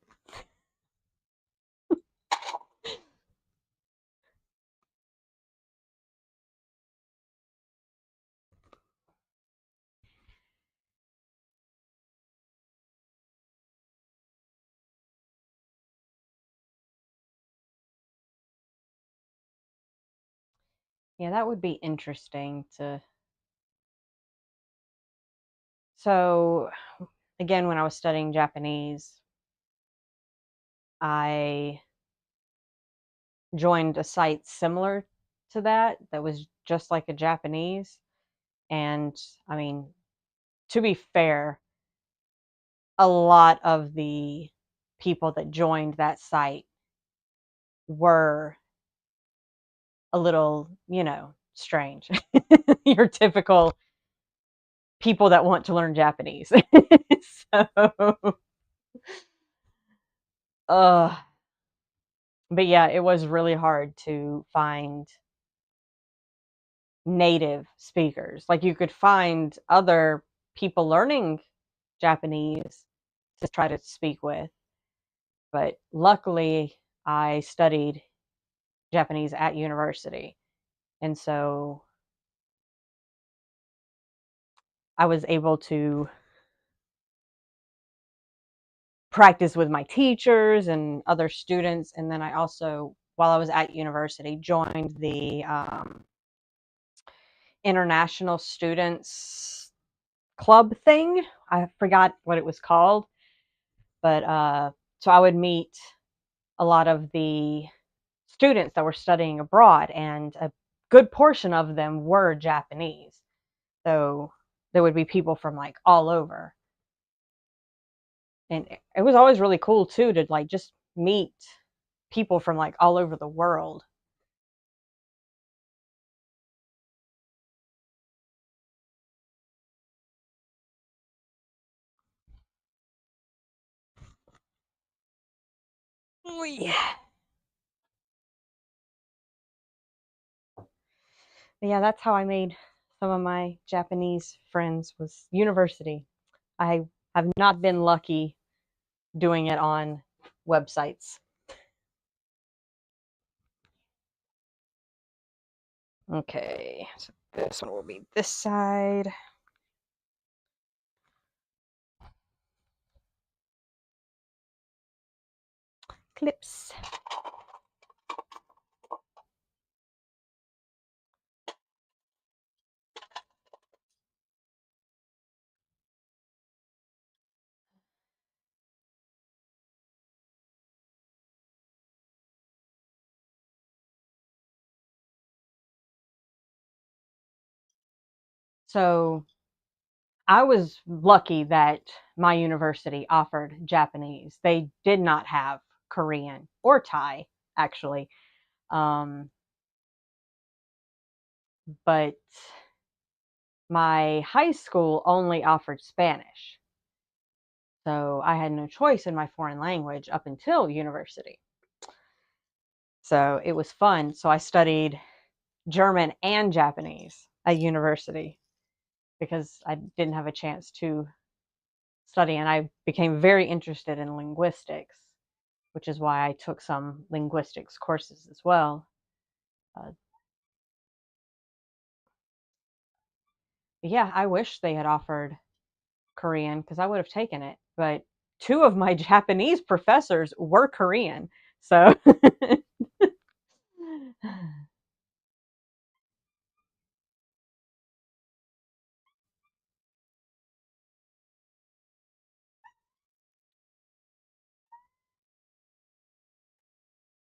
Yeah, that would be interesting to. So, again, when I was studying Japanese, I joined a site similar to that was just like a Japanese. And I mean, to be fair, a lot of the people that joined that site were a little, strange. Your typical people that want to learn Japanese. So, uh, but yeah, it was really hard to find native speakers. Like you could find other people learning Japanese to try to speak with, but luckily I studied Japanese at university. And so I was able to practice with my teachers and other students. And then I also, while I was at university, joined the international students club thing. I forgot what it was called, but so I would meet a lot of the students that were studying abroad, and a good portion of them were Japanese. So there would be people from like all over. And it was always really cool too to like just meet people from like all over the world. Oh, yeah. But yeah, that's how I made some of my Japanese friends, was university. I have not been lucky doing it on websites. Okay, so this one will be this side. Clips. So I was lucky that my university offered Japanese. They did not have Korean or Thai, actually. Um, but my high school only offered Spanish. So I had no choice in my foreign language up until university. So it was fun. So I studied German and Japanese at university because I didn't have a chance to study. And I became very interested in linguistics, which is why I took some linguistics courses as well. Uh, yeah, I wish they had offered Korean because I would have taken it. But two of my Japanese professors were Korean. So,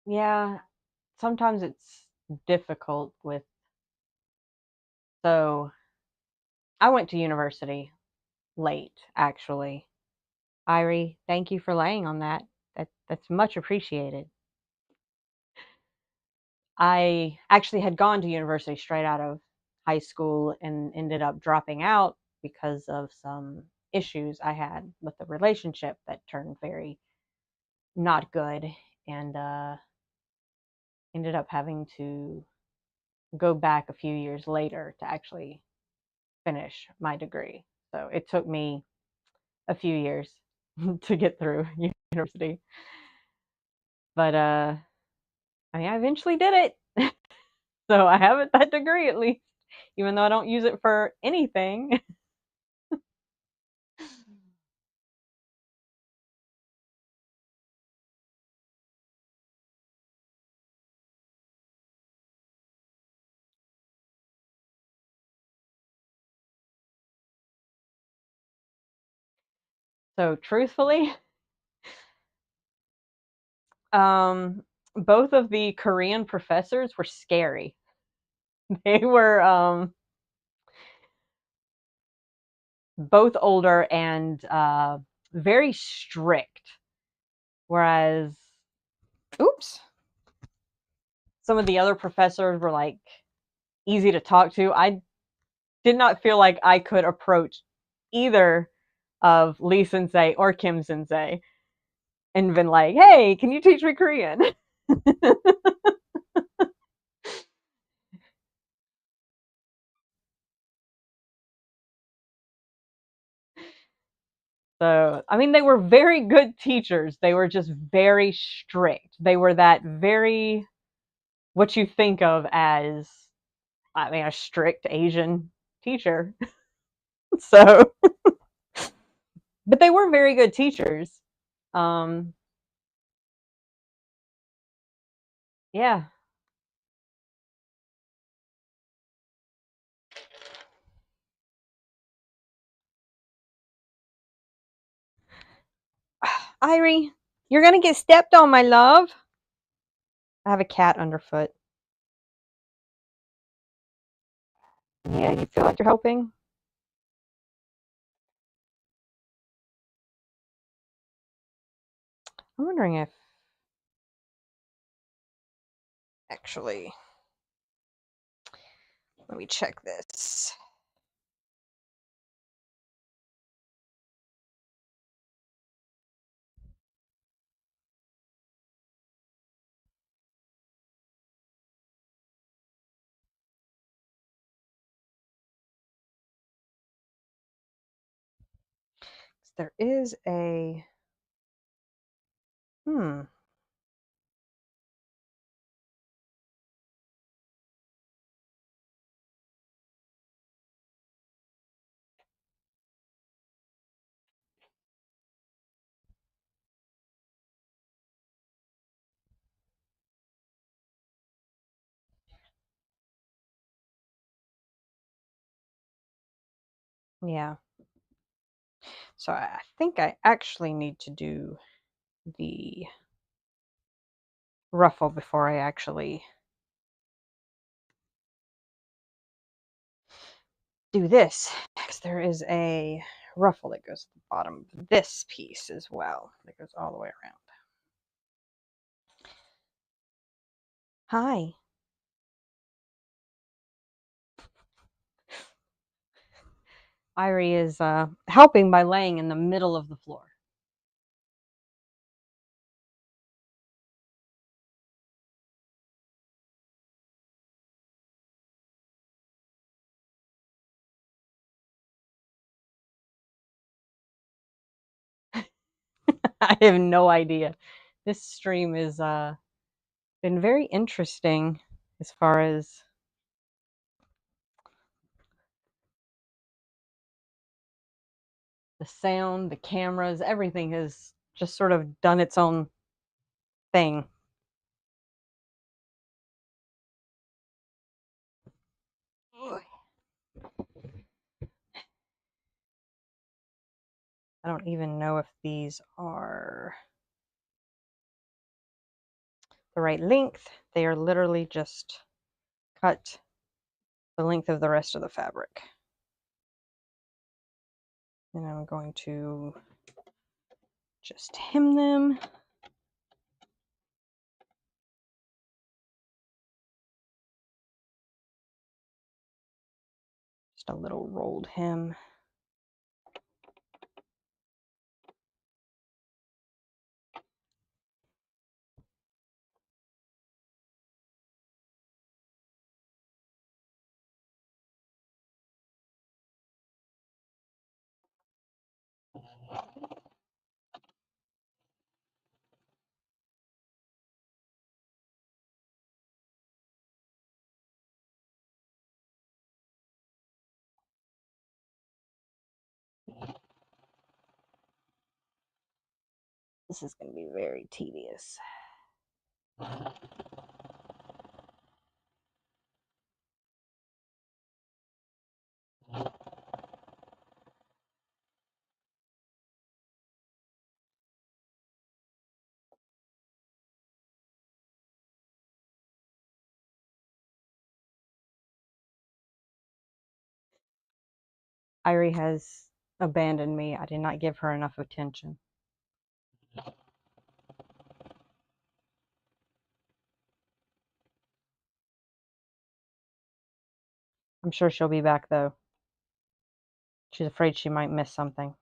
yeah, sometimes it's difficult with. So, I went to university late, actually. Irie, thank you for laying on that. That's much appreciated. I actually had gone to university straight out of high school and ended up dropping out because of some issues I had with the relationship that turned very not good, and ended up having to go back a few years later to actually finish my degree. So it took me a few years to get through university. But I mean, I eventually did it. So I have that degree at least, even though I don't use it for anything. So truthfully, um, both of the Korean professors were scary. They were both older and very strict. Whereas, oops, some of the other professors were like easy to talk to. I did not feel like I could approach either of Lee Sensei or Kim Sensei and been like, "Hey, can you teach me Korean?" So, I mean, they were very good teachers. They were just very strict. They were that very what you think of as, I mean, a strict Asian teacher. So, but they were very good teachers. Um, yeah. Irie, you're gonna get stepped on, my love. I have a cat underfoot. Yeah, you feel like you're helping? I'm wondering if actually, let me check this. There is a hmm. Yeah. So I think I actually need to do the ruffle before I actually do this, because there is a ruffle that goes at the bottom of this piece as well, that goes all the way around. Hi. Irie is helping by laying in the middle of the floor. I have no idea. This stream has been very interesting as far as the sound, the cameras, everything has just sort of done its own thing. I don't even know if these are the right length. They are literally just cut the length of the rest of the fabric. And I'm going to just hem them. Just a little rolled hem. This is going to be very tedious. Irie has abandoned me. I did not give her enough attention. I'm sure she'll be back though. She's afraid she might miss something.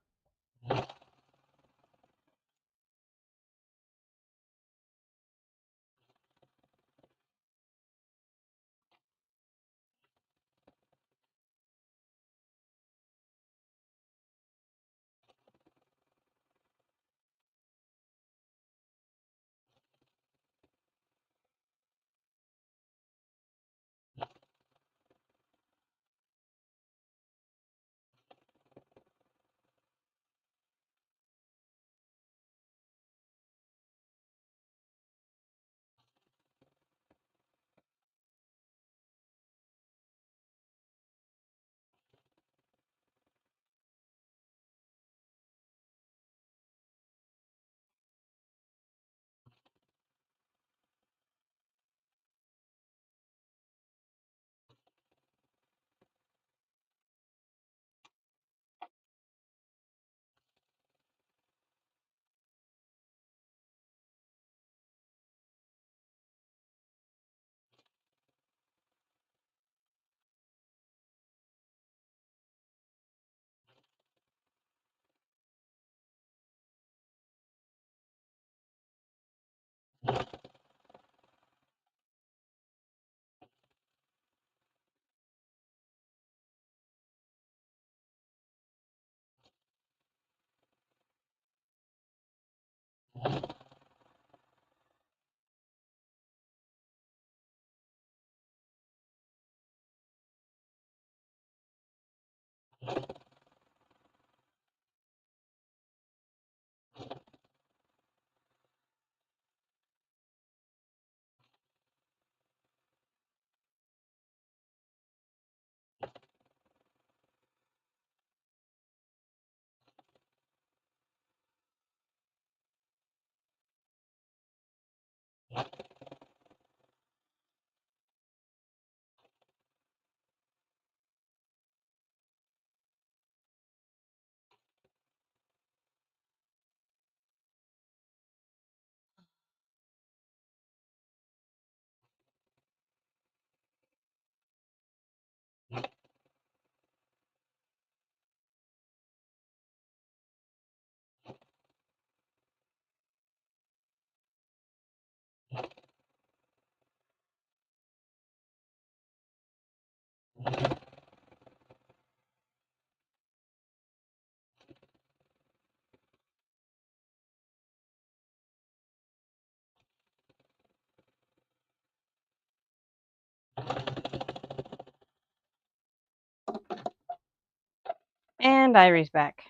And Iry's back.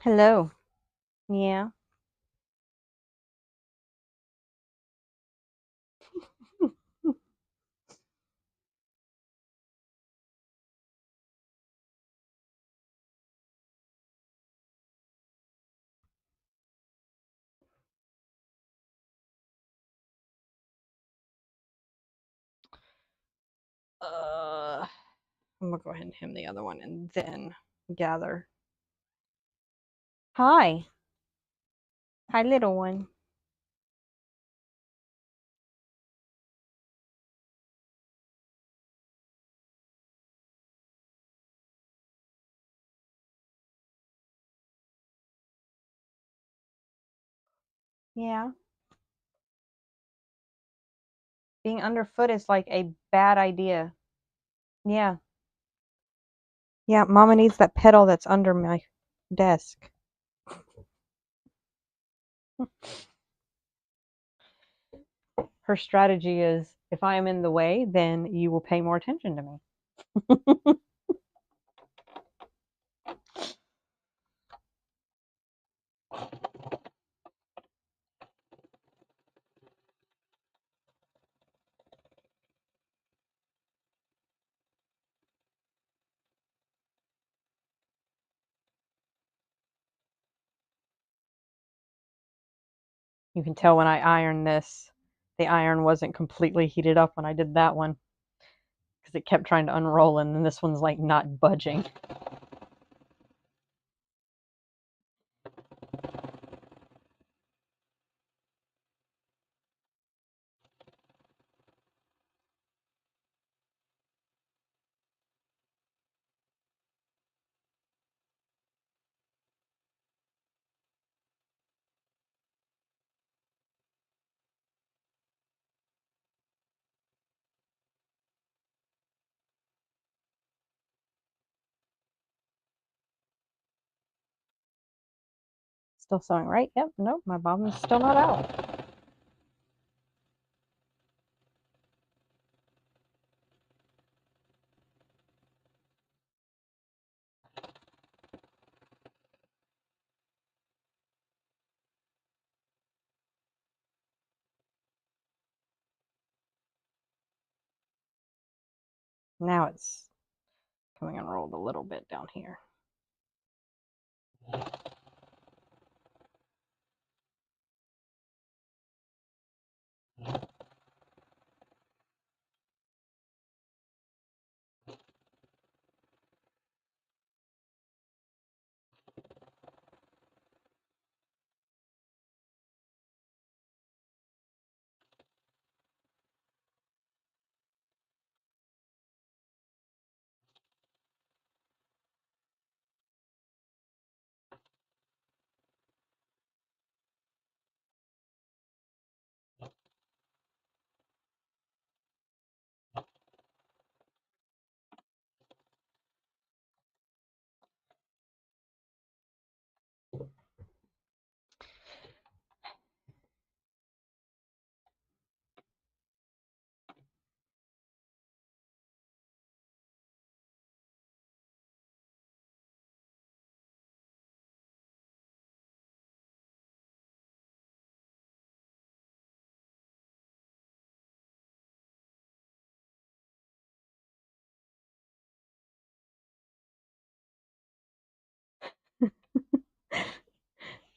Hello. Yeah. I'm gonna go ahead and hem the other one and then gather. Hi. Hi, little one. Yeah. Being underfoot is like a bad idea. Yeah. Yeah, Mama needs that pedal that's under my desk. Her strategy is if I am in the way, then you will pay more attention to me. You can tell when I iron this, the iron wasn't completely heated up when I did that one because it kept trying to unroll, and then this one's like not budging. Still sewing, right? Yep. Nope. My bobbin's still not out. Now it's coming unrolled a little bit down here.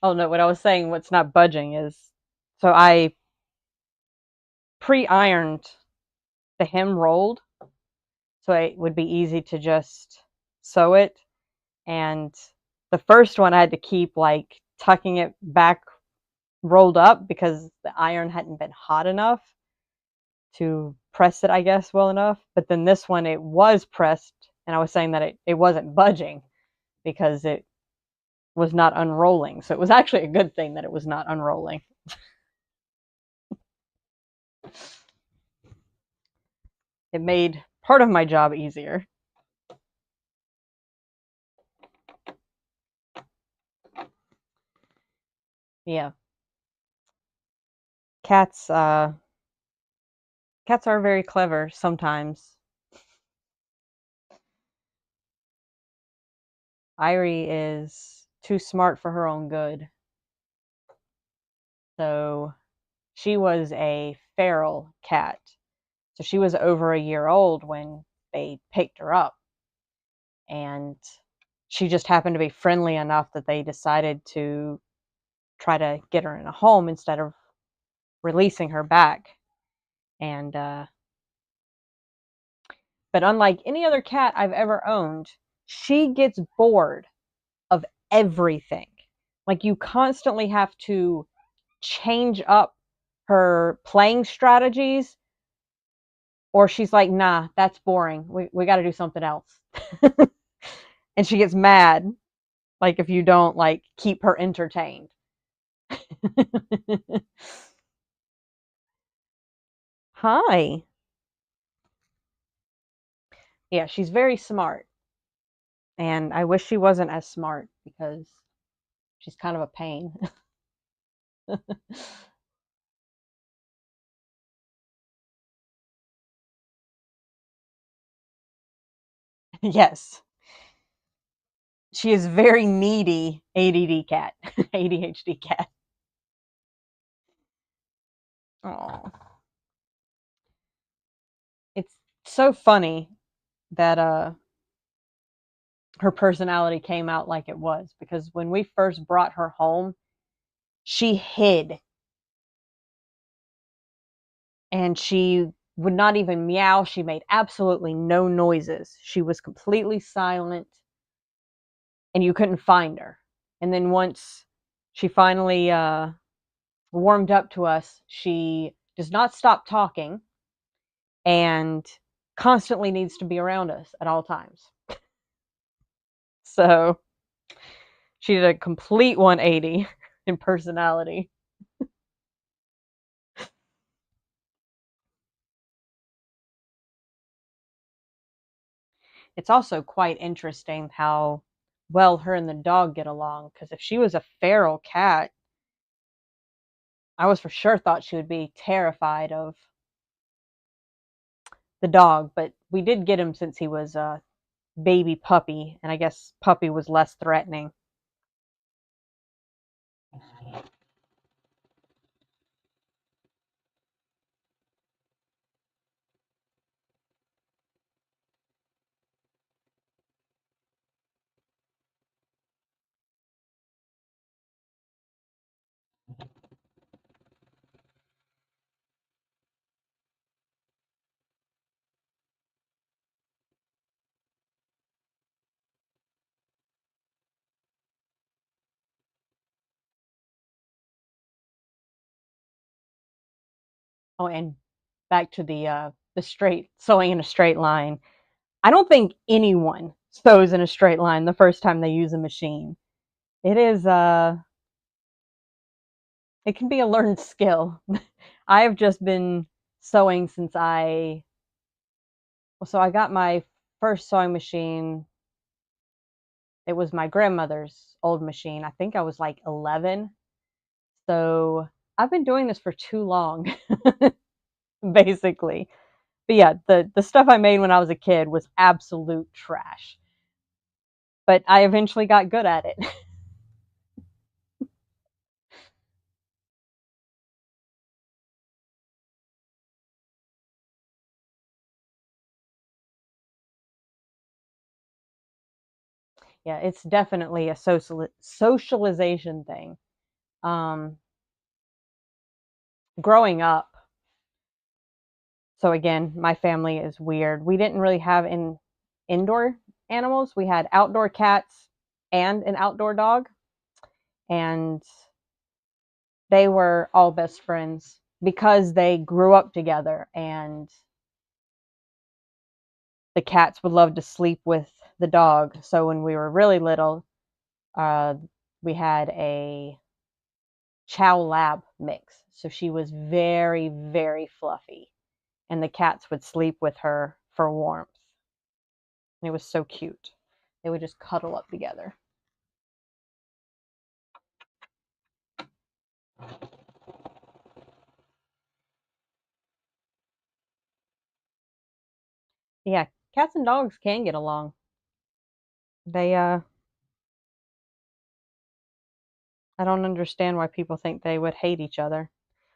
Oh no, what I was saying, what's not budging is, so I pre-ironed the hem rolled, so it would be easy to just sew it. And the first one I had to keep like tucking it back rolled up because the iron hadn't been hot enough to press it, I guess, well enough. But then this one, it was pressed, and I was saying that it wasn't budging because it was not unrolling. So it was actually a good thing that it was not unrolling. It made part of my job easier. Yeah. Cats cats are very clever sometimes. Irie is too smart for her own good. So she was a feral cat. So she was over a year old when they picked her up. And she just happened to be friendly enough that they decided to try to get her in a home instead of releasing her back. And but unlike any other cat I've ever owned, she gets bored of everything. Like you constantly have to change up her playing strategies, or she's like, nah, that's boring. We got to do something else. And she gets mad, like if you don't like keep her entertained. Hi. Yeah, she's very smart. And I wish she wasn't as smart because she's kind of a pain. Yes. She is very needy ADD cat, ADHD cat. Oh, it's so funny that her personality came out like it was because when we first brought her home, she hid and she would not even meow. She made absolutely no noises. She was completely silent and you couldn't find her. And then once she finally warmed up to us, she does not stop talking and constantly needs to be around us at all times. So she did a complete 180 in personality. It's also quite interesting how well her and the dog get along because if she was a feral cat, I was for sure thought she would be terrified of the dog, but we did get him since he was a baby puppy, and I guess puppy was less threatening. Oh, and back to the straight sewing in a straight line. I don't think anyone sews in a straight line the first time they use a machine. It is it can be a learned skill. I have just been sewing since I got my first sewing machine. It was my grandmother's old machine. I think I was like 11. So I've been doing this for too long, basically. But yeah, the stuff I made when I was a kid was absolute trash. But I eventually got good at it. Yeah, it's definitely a socialization thing. Um, Growing up, so again, my family is weird. We didn't really have indoor animals. We had outdoor cats and an outdoor dog, and they were all best friends because they grew up together and the cats would love to sleep with the dog. So when we were really little, uh, we had a Chow Lab mix. So she was very, very fluffy, and the cats would sleep with her for warmth. It was so cute. They would just cuddle up together. Yeah, cats and dogs can get along. They I don't understand why people think they would hate each other.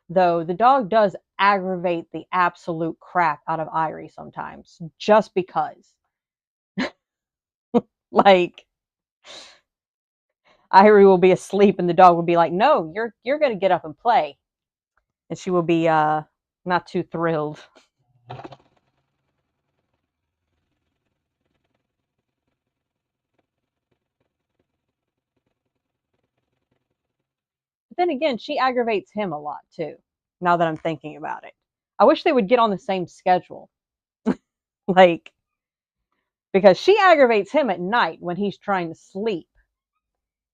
Though the dog does aggravate the absolute crap out of Irie sometimes, just because. Like, Irie will be asleep and the dog will be like, "No, you're gonna get up and play." And she will be not too thrilled. But then again, she aggravates him a lot too, now that I'm thinking about it. I wish they would get on the same schedule. Like, because she aggravates him at night when he's trying to sleep.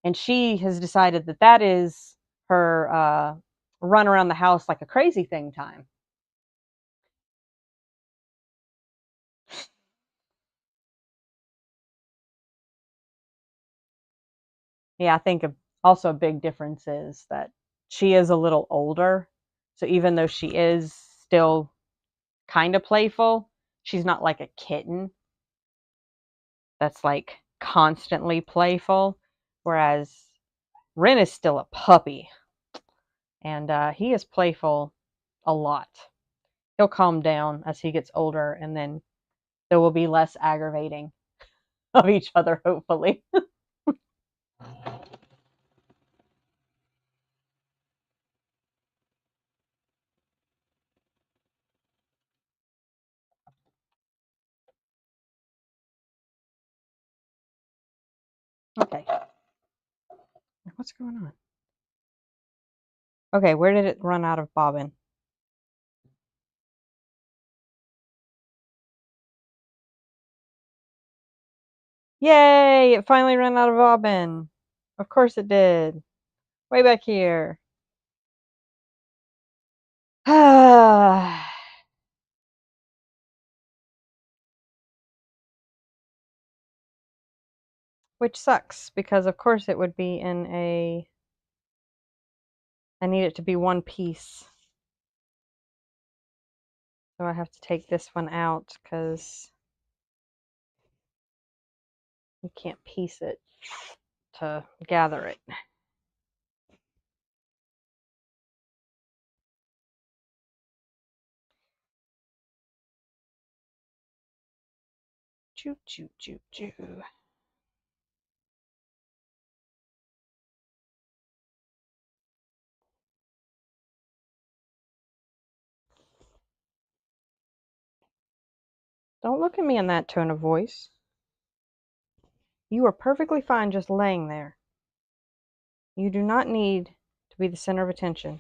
And she has decided that that is her run around the house like a crazy thing time. Yeah, I think also a big difference is that she is a little older. So even though she is still kind of playful, she's not like a kitten that's like constantly playful. Whereas Ren is still a puppy and he is playful a lot. He'll calm down as he gets older and then there will be less aggravating of each other, hopefully. Okay. What's going on? Okay, where did it run out of bobbin? Yay! It finally ran out of bobbin. Of course it did. Way back here. Which sucks because of course it would be in a I need it to be one piece. So I have to take this one out because you can't piece it to gather it. Choo choo choo choo. Don't look at me in that tone of voice. You are perfectly fine just laying there. You do not need to be the center of attention.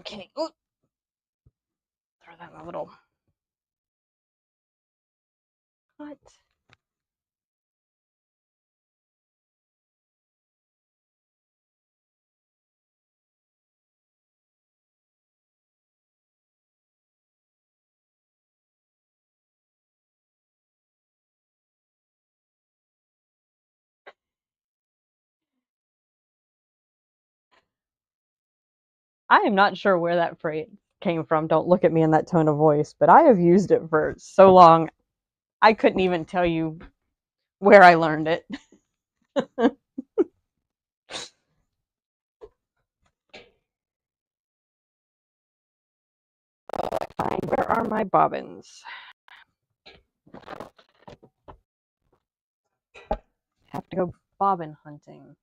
Okay. Ooh. Throw that in a little. What? I am not sure where that phrase came from. Don't look at me in that tone of voice, but I have used it for so long, I couldn't even tell you where I learned it. Fine. Where are my bobbins? Have to go bobbin hunting.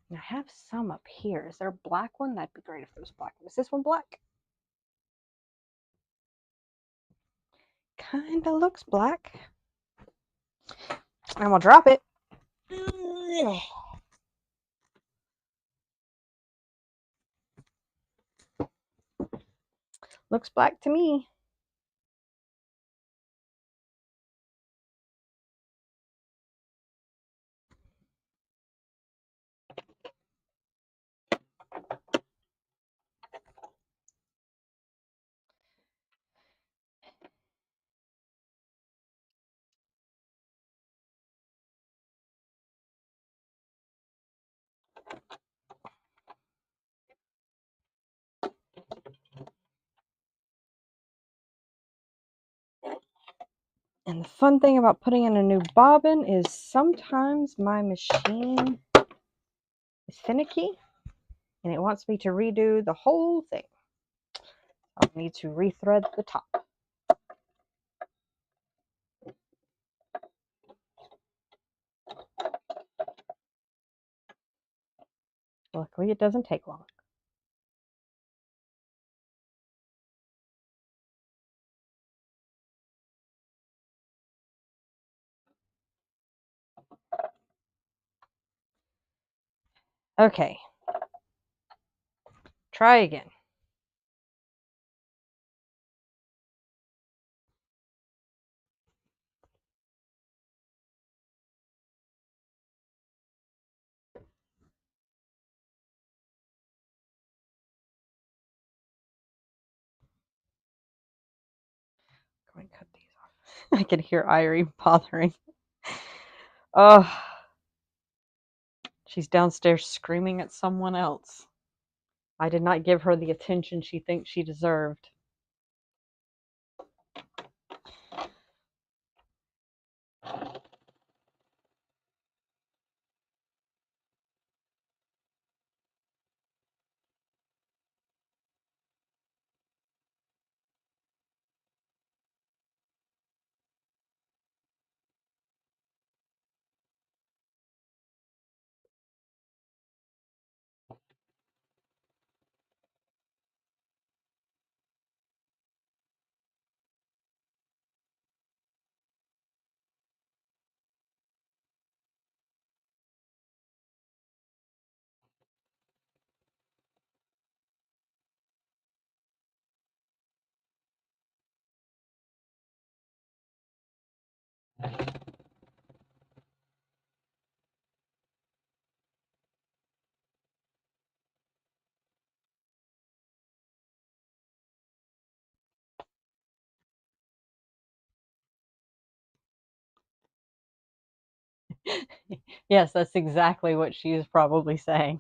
And I have some up here. Is there a black one? That'd be great if there was black. Is this one black? kind of looks black. And we'll drop it. Looks black to me. And the fun thing about putting in a new bobbin is sometimes my machine is finicky and it wants me to redo the whole thing. I'll need to rethread the top. Luckily, it doesn't take long. Okay. Try again. Go and cut these off. I can hear Irie bothering. Oh, she's downstairs screaming at someone else. I did not give her the attention she thinks she deserved. Yes, that's exactly what she is probably saying.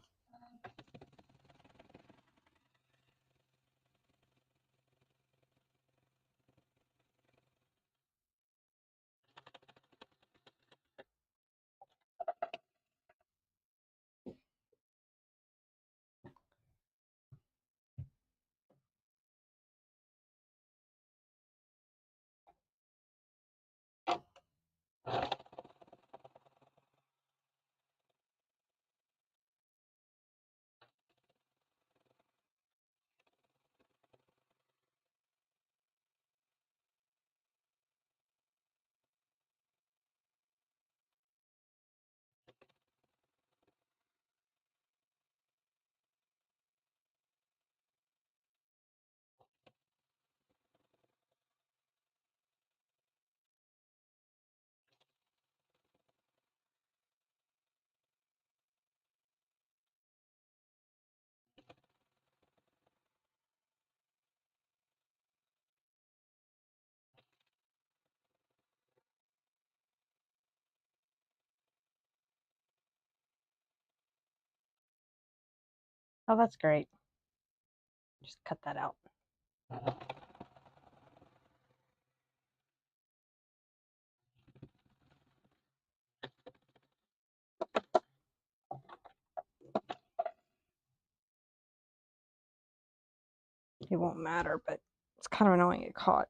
Oh, that's great. Just cut that out. It won't matter, but it's kind of annoying it caught.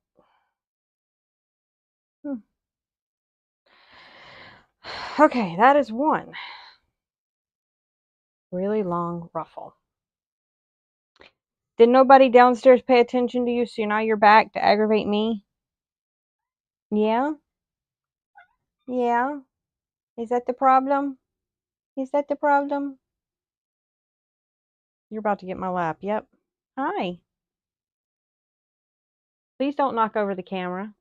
Okay, that is one really long ruffle. Did nobody downstairs pay attention to you, so now you're back to aggravate me? Yeah? Yeah? Is that the problem? Is that the problem? You're about to get my lap. Yep. Hi. Please don't knock over the camera.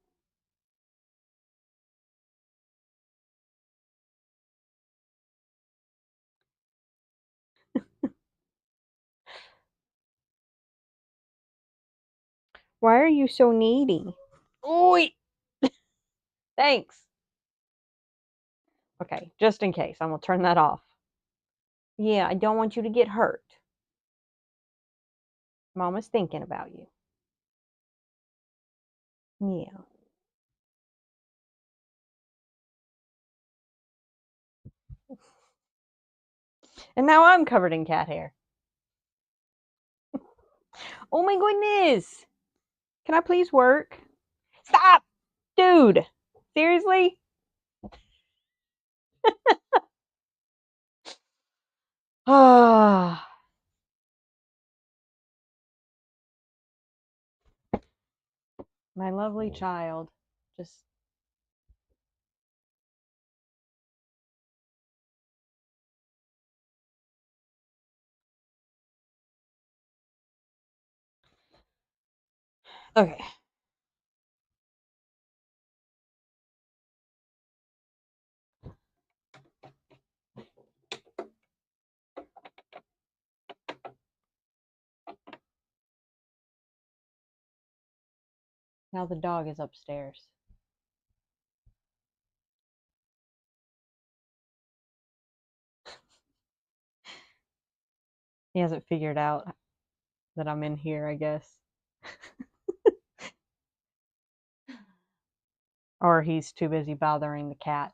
Why are you so needy? Oi! Thanks. Okay, just in case, I'm gonna turn that off. Yeah, I don't want you to get hurt. Mama's thinking about you. Yeah. And now I'm covered in cat hair. Oh my goodness. Can I please work? Stop! Dude! Seriously? Ah. My lovely child. Just okay. Now the dog is upstairs. He hasn't figured out that I'm in here, I guess. Or he's too busy bothering the cat.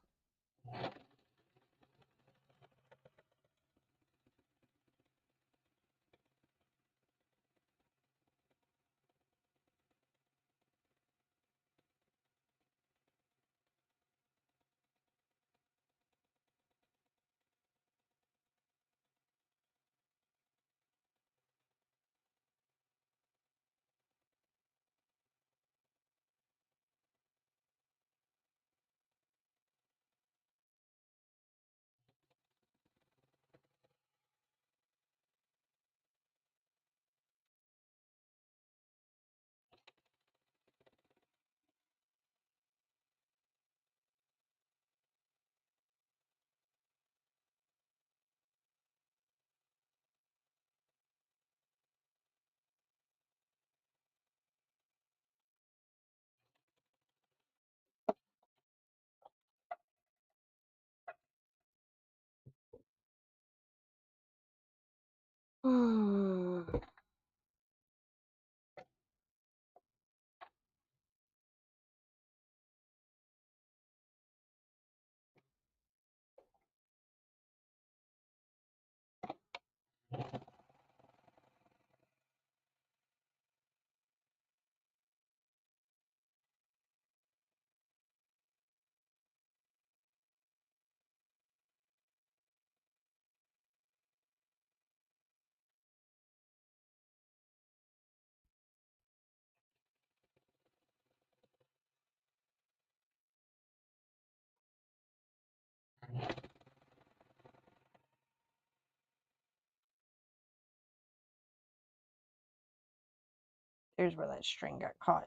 There's where that string got caught.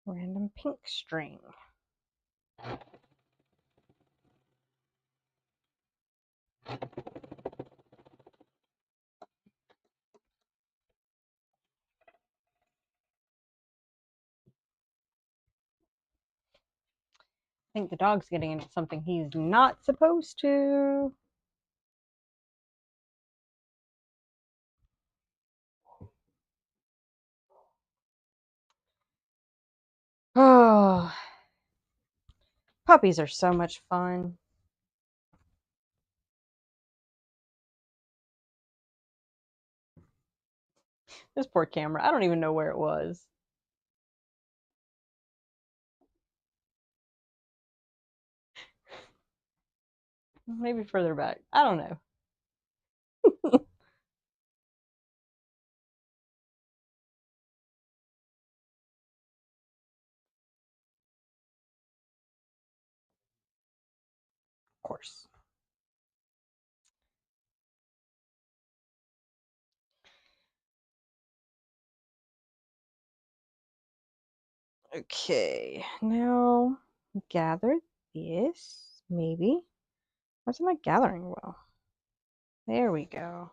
Random pink string. I think the dog's getting into something he's not supposed to. Oh, puppies are so much fun. This poor camera. I don't even know where it was. Maybe further back. I don't know. Of course. Okay, now gather this, maybe. Why is it not gathering well? There we go.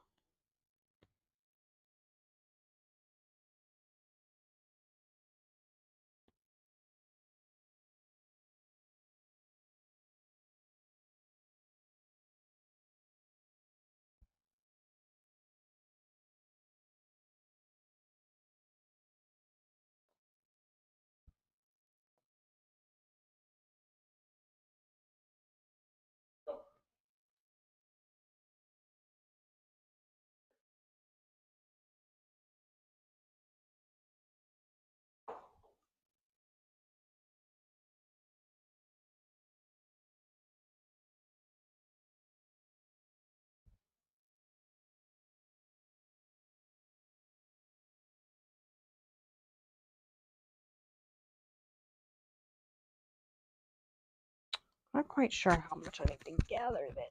Not quite sure how much I need to gather this.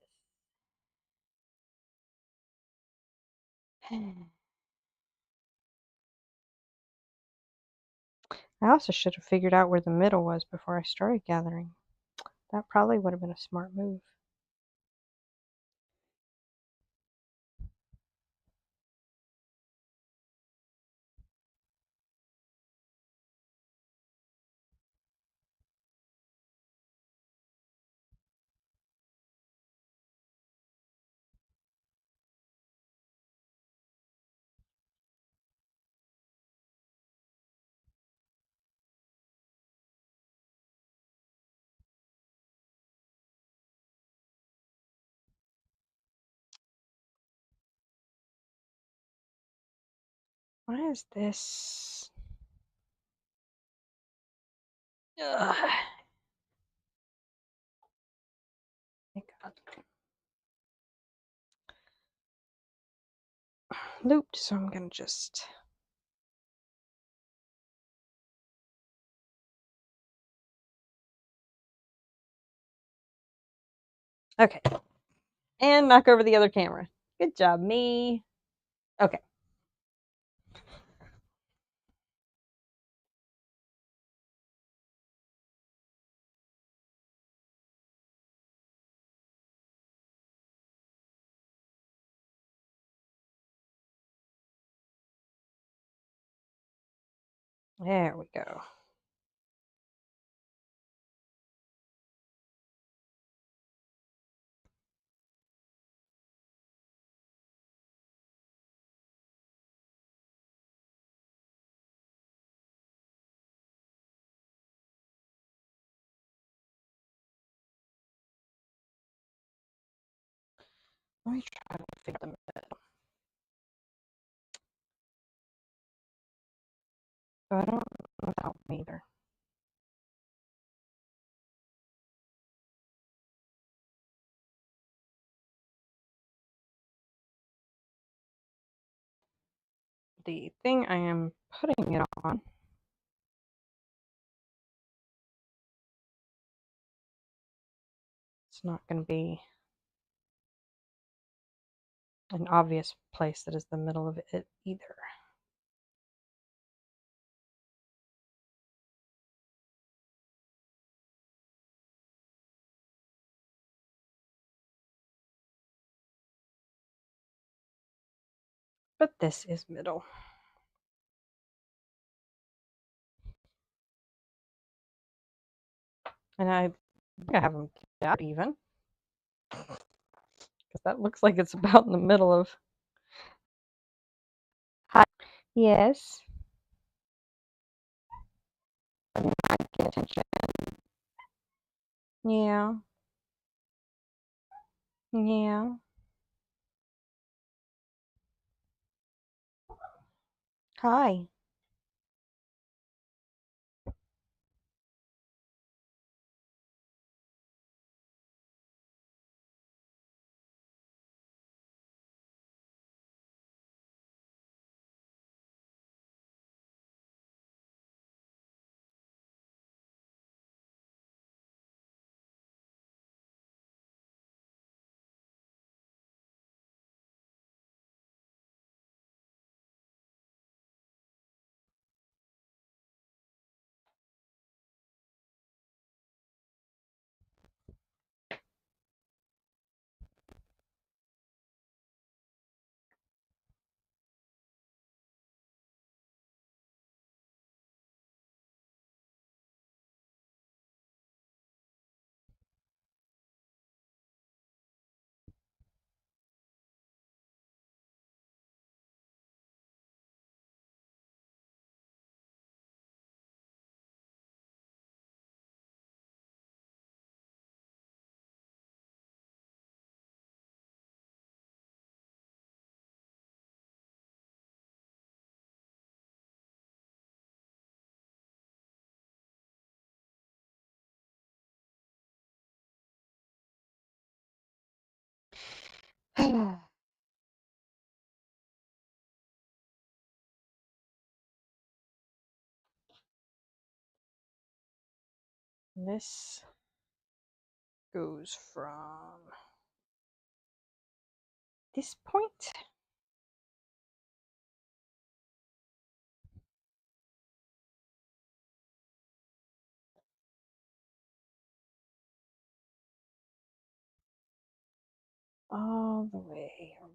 I also should have figured out where the middle was before I started gathering. That probably would have been a smart move. Why is this? Ugh. My God. Looped, so I'm gonna just okay, and knock over the other camera. Good job, me. Okay. There we go. Let me try to figure them out. I don't know that one either. The thing I am putting it on it's not going to be an obvious place that is the middle of it either. But this is middle. And I think I have them out even. Because that looks like it's about in the middle of. Hi. Yes. Pay attention. Yeah. Yeah. Hi. This goes from this point all the way around.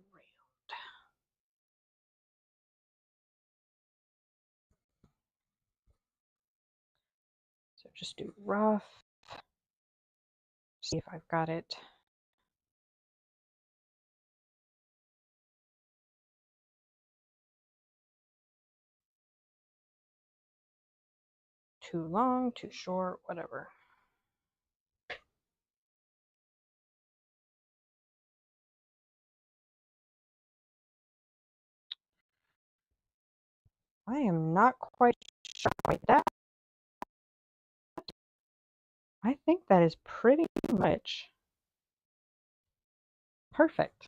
So just do rough. See if I've got it. Too long, too short, whatever. I am not quite sure like that. I think that is pretty much perfect.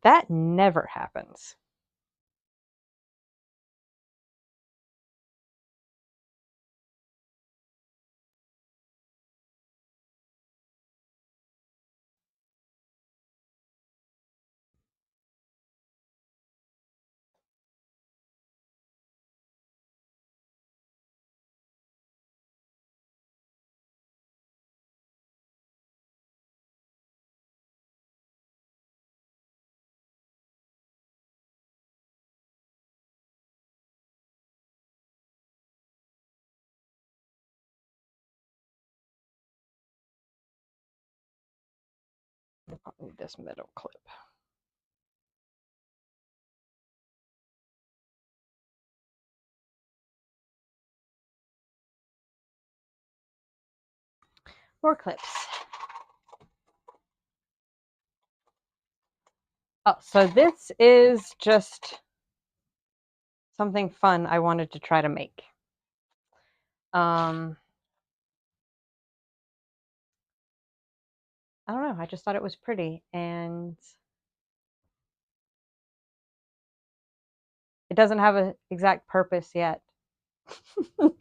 That never happens. I'll need this middle clip. More clips. Oh, so this is just something fun I wanted to try to make. I don't know, I just thought it was pretty, and it doesn't have an exact purpose yet. But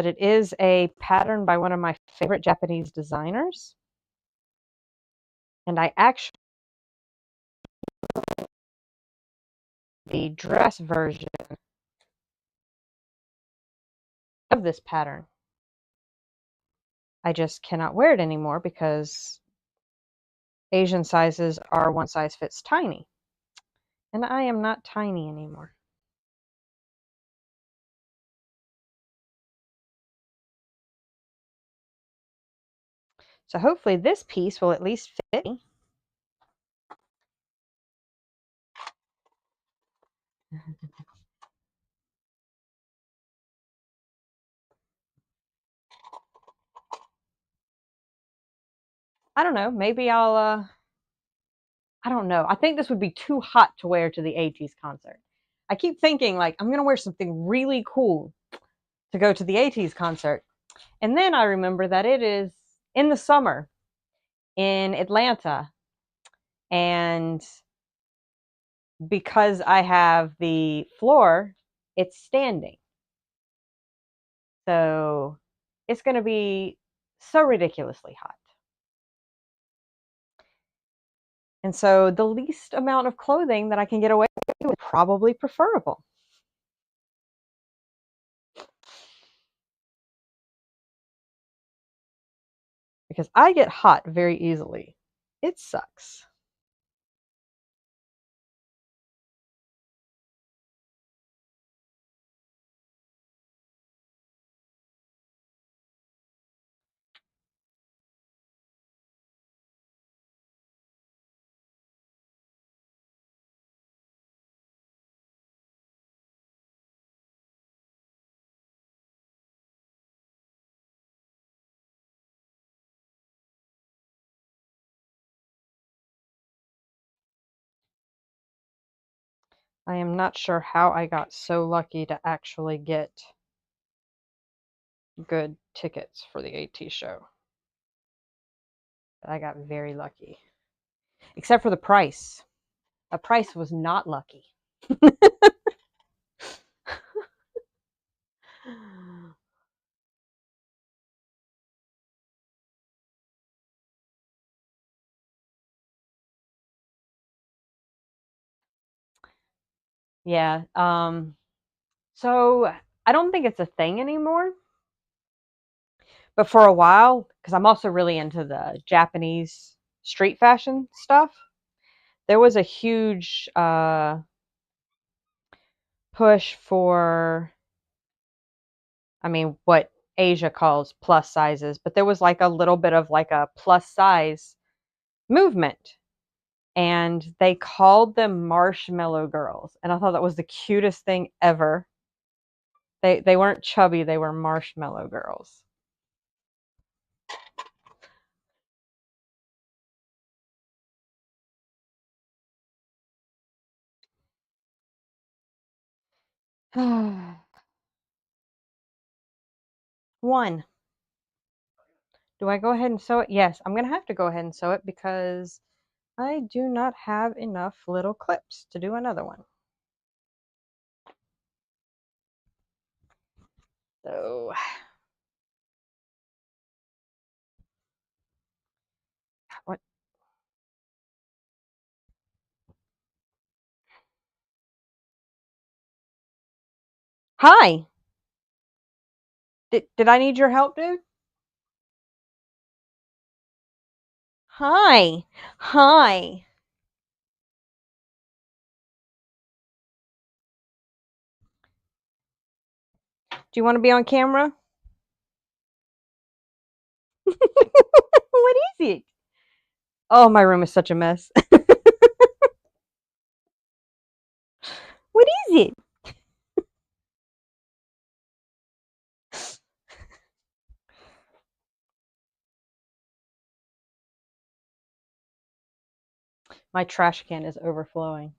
it is a pattern by one of my favorite Japanese designers. And I actually the dress version of this pattern. I just cannot wear it anymore because Asian sizes are one size fits tiny. And I am not tiny anymore. So hopefully this piece will at least fit me. I don't know. Maybe I'll I don't know. I think this would be too hot to wear to the ATEEZ concert. I keep thinking like I'm gonna wear something really cool to go to the ATEEZ concert. And then I remember that it is in the summer in Atlanta. And because I have the floor, it's standing. So it's going to be so ridiculously hot. And so the least amount of clothing that I can get away with is probably preferable. Because I get hot very easily. It sucks. I am not sure how I got so lucky to actually get good tickets for the AT show. But I got very lucky. Except for the price. The price was not lucky. Yeah. So I don't think it's a thing anymore. But for a while, because I'm also really into the Japanese street fashion stuff, there was a huge push for, I mean, what Asia calls plus sizes, but there was like a little bit of like a plus size movement. And they called them marshmallow girls. And I thought that was the cutest thing ever. They weren't chubby, they were marshmallow girls. One. Do I go ahead and sew it? Yes, I'm going to have to go ahead and sew it because I do not have enough little clips to do another one. So, what? Hi. Did I need your help, dude? Hi. Hi. Do you want to be on camera? What is it? Oh, my room is such a mess. What is it? My trash can is overflowing.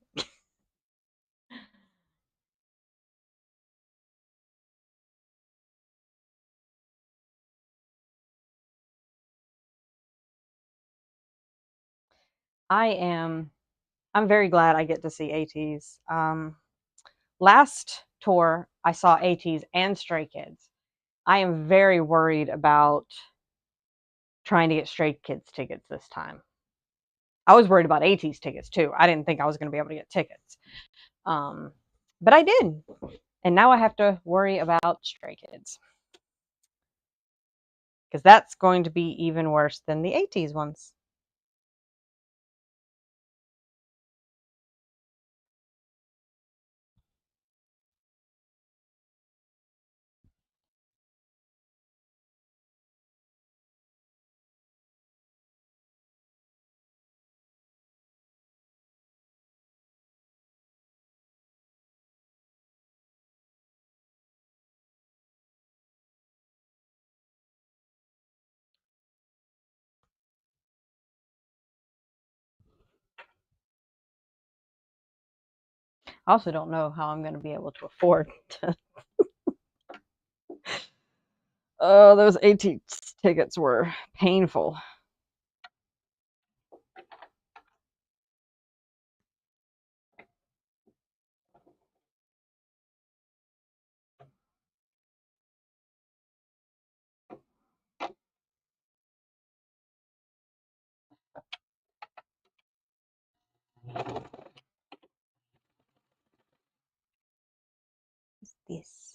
I'm very glad I get to see ATEEZ. Last tour, I saw ATEEZ and Stray Kids. I am very worried about trying to get Stray Kids tickets this time. I was worried about ATEEZ tickets too. I didn't think I was going to be able to get tickets. But I did. And now I have to worry about Stray Kids. Because that's going to be even worse than the ATEEZ ones. I also don't know how I'm going to be able to afford to. Oh, those AT tickets were painful. What's this?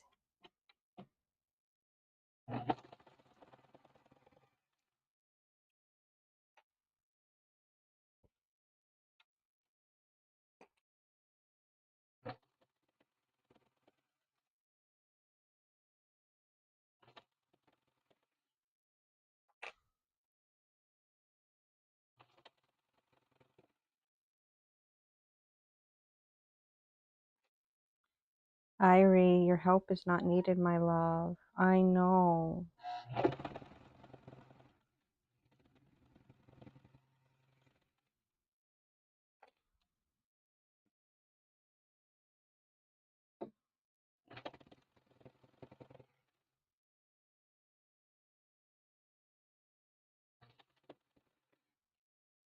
Irie, your help is not needed, my love. I know.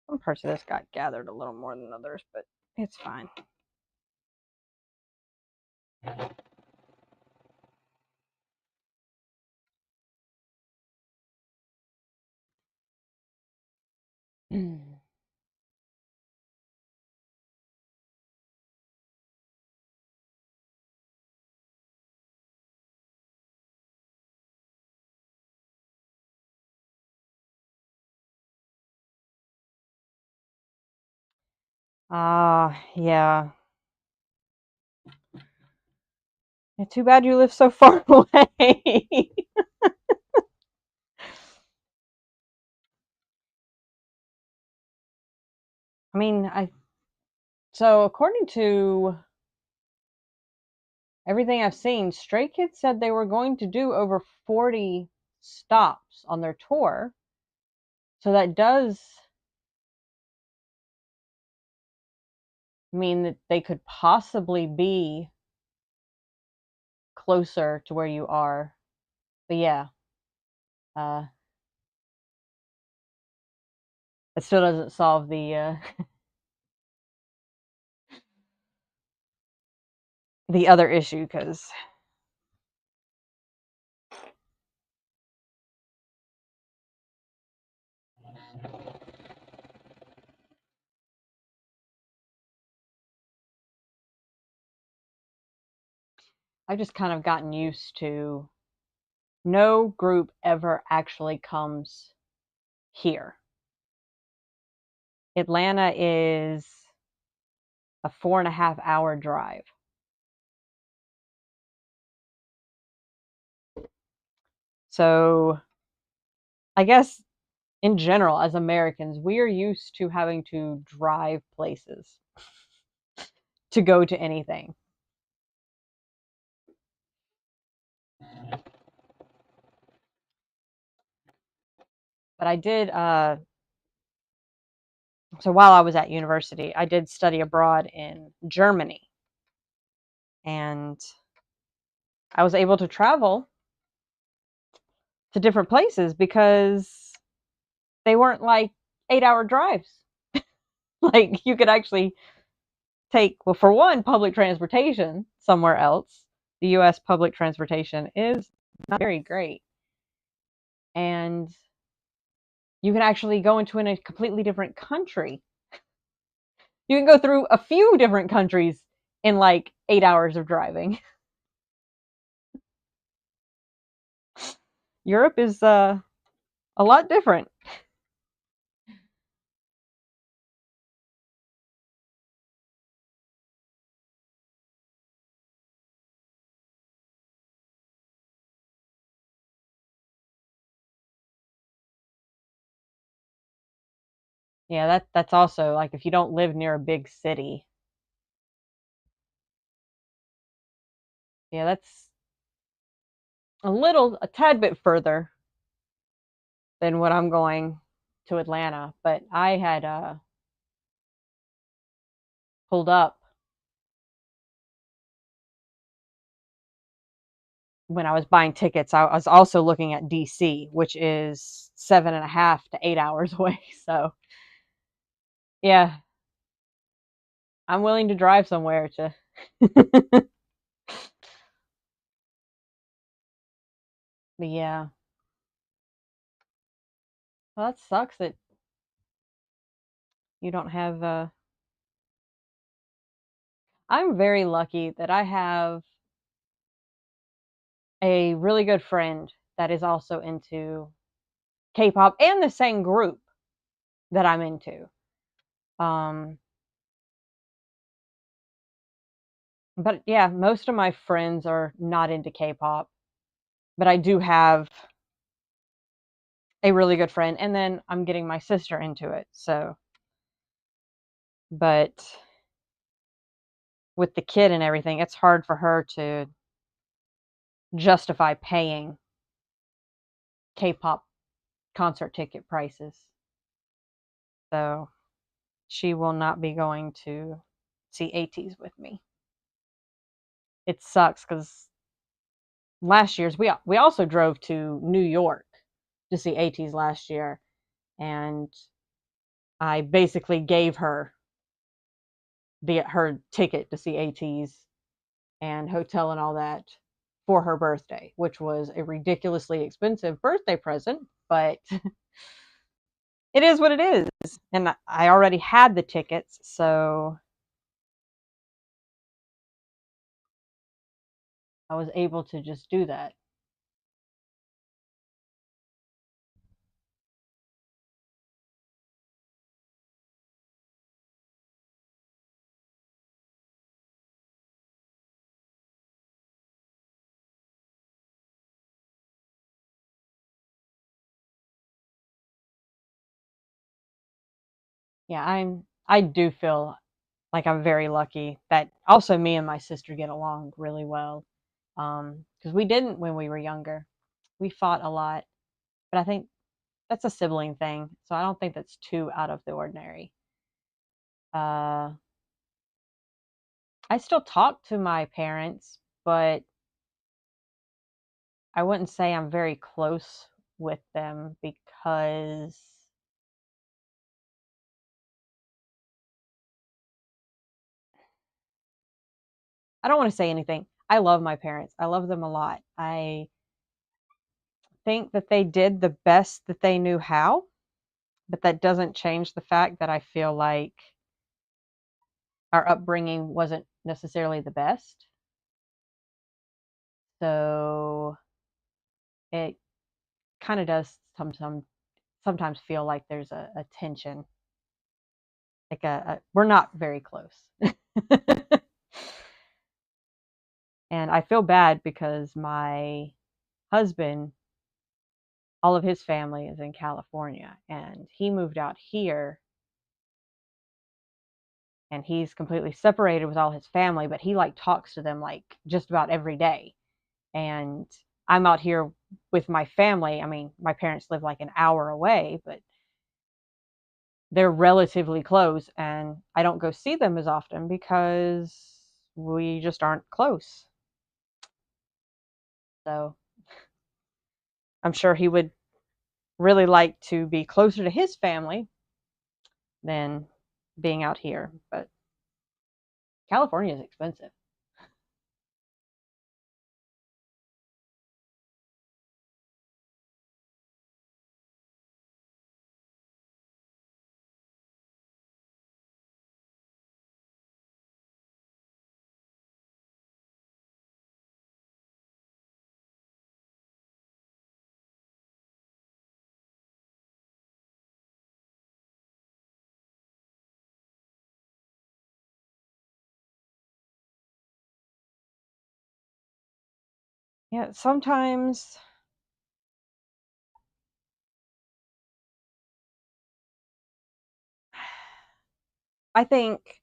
Some parts of this got gathered a little more than others, but it's fine. Yeah. Yeah, too bad you live so far away. I mean, so according to everything I've seen, Stray Kids said they were going to do over 40 stops on their tour. So that does mean that they could possibly be closer to where you are. But yeah, it still doesn't solve the the other issue because I've just kind of gotten used to no group ever actually comes here. Atlanta is a 4.5 hour drive. So I guess in general, as Americans, we are used to having to drive places to go to anything. But I did, so while I was at university, I did study abroad in Germany. And I was able to travel to different places because they weren't like 8 hour drives. Like you could actually take, well, for one, public transportation somewhere else. The US public transportation is not very great. And you can actually go into a completely different country. You can go through a few different countries in like 8 hours of driving. Europe is a lot different. Yeah, that's also like if you don't live near a big city. Yeah, that's a tad bit further than what I'm going to Atlanta. But I had pulled up when I was buying tickets, I was also looking at DC, which is 7.5 to 8 hours away. So yeah, I'm willing to drive somewhere to. But yeah, well, that sucks that you don't have. I'm very lucky that I have a really good friend that is also into K-pop and the same group that I'm into. Um, but yeah, most of my friends are not into K-pop, but I do have a really good friend, and then I'm getting my sister into it. So, but with the kid and everything, it's hard for her to justify paying K-pop concert ticket prices. So, she will not be going to see ATs with me. It sucks because last year's we also drove to New York to see ATs last year, and I basically gave her her ticket to see ATs and hotel and all that for her birthday, which was a ridiculously expensive birthday present, but it is what it is. And I already had the tickets, so I was able to just do that. Yeah, I do feel like I'm very lucky that also me and my sister get along really well. Because we didn't when we were younger. We fought a lot, but I think that's a sibling thing. So I don't think that's too out of the ordinary. Uh, I still talk to my parents, but I wouldn't say I'm very close with them because I don't want to say anything. I love my parents. I love them a lot. I think that they did the best that they knew how, but that doesn't change the fact that I feel like our upbringing wasn't necessarily the best. So it kind of does sometimes feel like there's a tension, like we're not very close. And I feel bad because my husband, all of his family is in California, and he moved out here, and he's completely separated with all his family, but he like talks to them like just about every day. And I'm out here with my family. I mean, my parents live like an hour away, but they're relatively close, and I don't go see them as often because we just aren't close. So I'm sure he would really like to be closer to his family than being out here, but California is expensive. Yeah, sometimes I think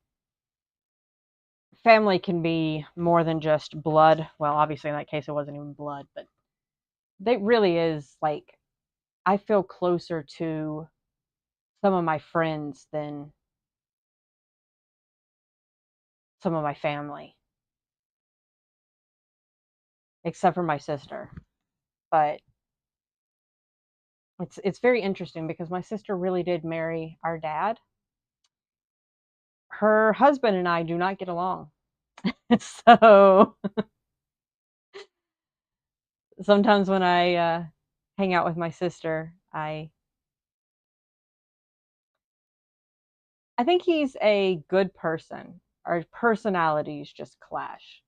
family can be more than just blood. Well, obviously in that case it wasn't even blood, but it really is like I feel closer to some of my friends than some of my family. except for my sister. But it's very interesting because my sister really did marry our dad. Her husband and I do not get along. So sometimes when I hang out with my sister, I think he's a good person. Our personalities just clash.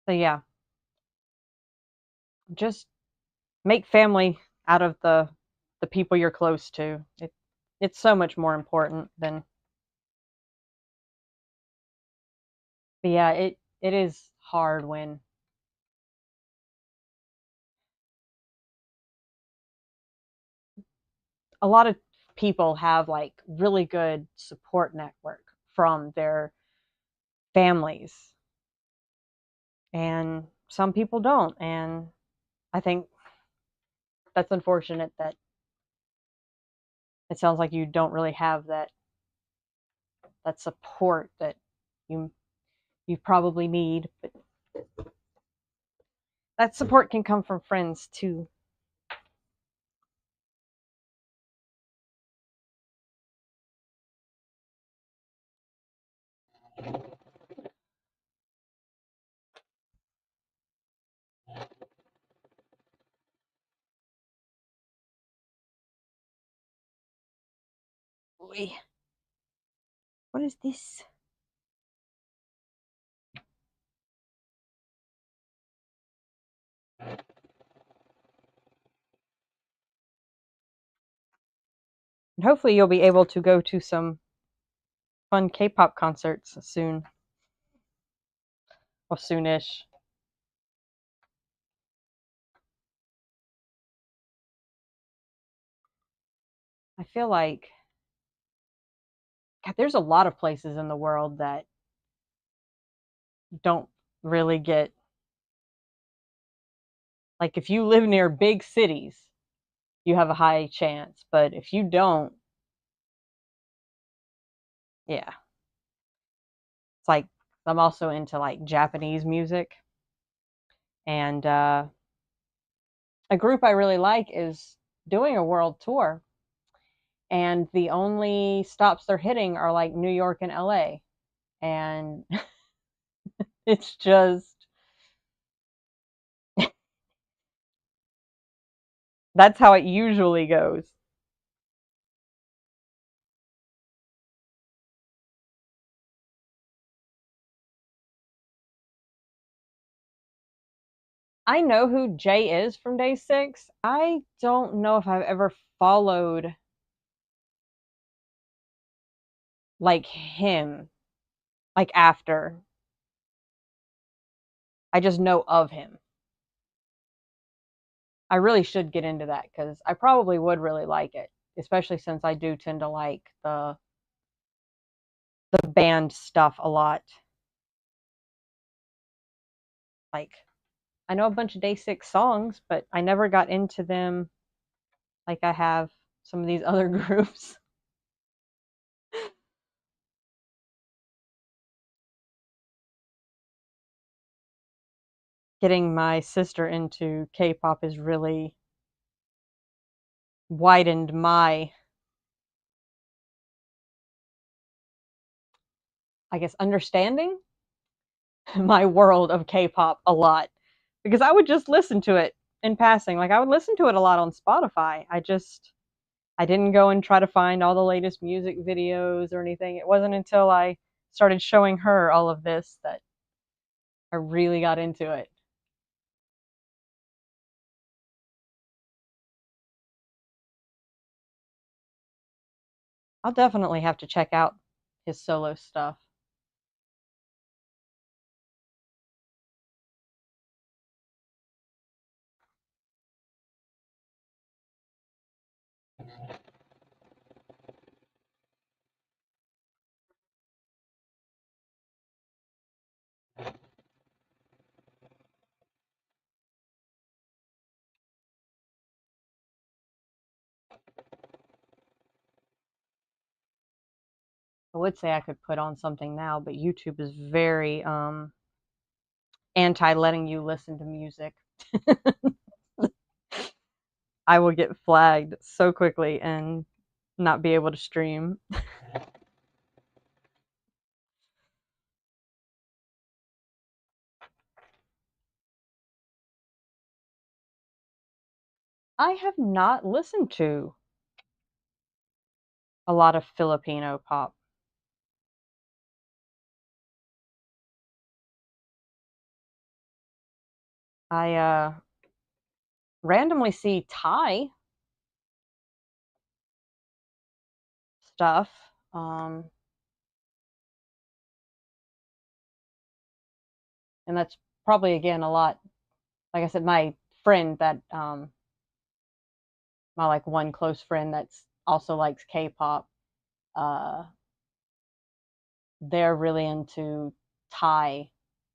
So yeah, just make family out of the people you're close to. It's so much more important than. But yeah, it is hard when a lot of people have like really good support network from their families, and some people don't. And I think that's unfortunate that it sounds like you don't really have that support that you you probably need, but that support can come from friends too. Boy, what is this? And hopefully you'll be able to go to some fun K-pop concerts soon, or soonish. I feel like God, there's a lot of places in the world that don't really get, like, if you live near big cities, you have a high chance, but if you don't, yeah. It's like I'm also into like Japanese music, and a group I really like is doing a world tour, and the only stops they're hitting are like New York and LA, and it's just that's how it usually goes. I know who Jay is from Day 6. I don't know if I've ever followed like him, like after. I just know of him. I really should get into that because I probably would really like it, especially since I do tend to like the band stuff a lot. Like I know a bunch of Day 6 songs, but I never got into them like I have some of these other groups. Getting my sister into K-pop has really widened my, I guess, understanding my world of K-pop a lot, because I would just listen to it in passing. Like I would listen to it a lot on Spotify. I didn't go and try to find all the latest music videos or anything. It wasn't until I started showing her all of this that I really got into it. I'll definitely have to check out his solo stuff. I would say I could put on something now, but YouTube is very anti letting you listen to music. I will get flagged so quickly and not be able to stream. I have not listened to a lot of Filipino pop. I randomly see Thai stuff. And that's probably again a lot. Like I said, my friend that my like one close friend that's also likes K-pop. Uh, they're really into Thai.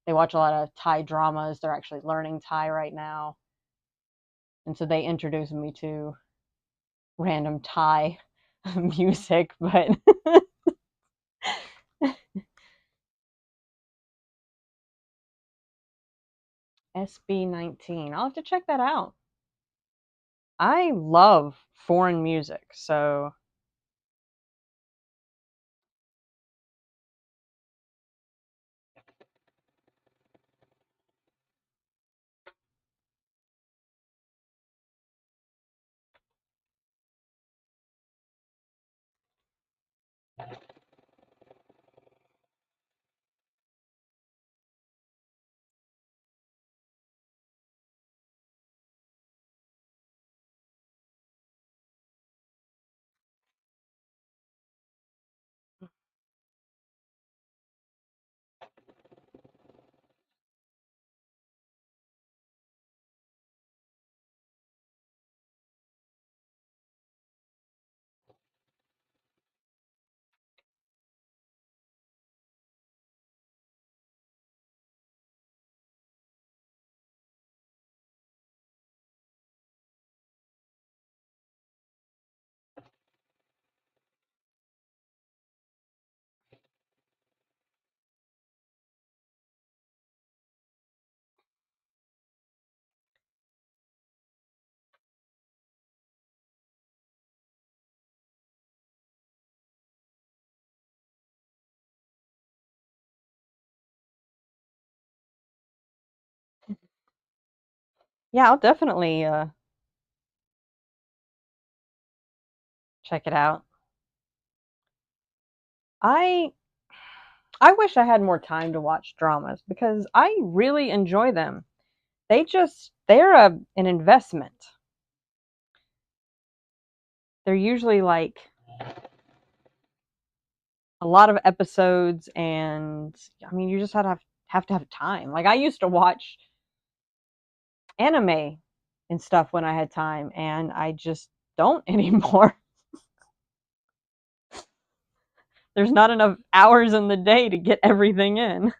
They watch a lot of Thai dramas. They're actually learning Thai right now, and so they introduced me to random Thai music. But SB19, I'll have to check that out. I love foreign music, so yeah, I'll definitely check it out. I I wish I had more time to watch dramas because I really enjoy them. They're an investment. They're usually like a lot of episodes, and I mean you just have to have time. Like I used to watch anime and stuff when I had time, and I just don't anymore. There's not enough hours in the day to get everything in.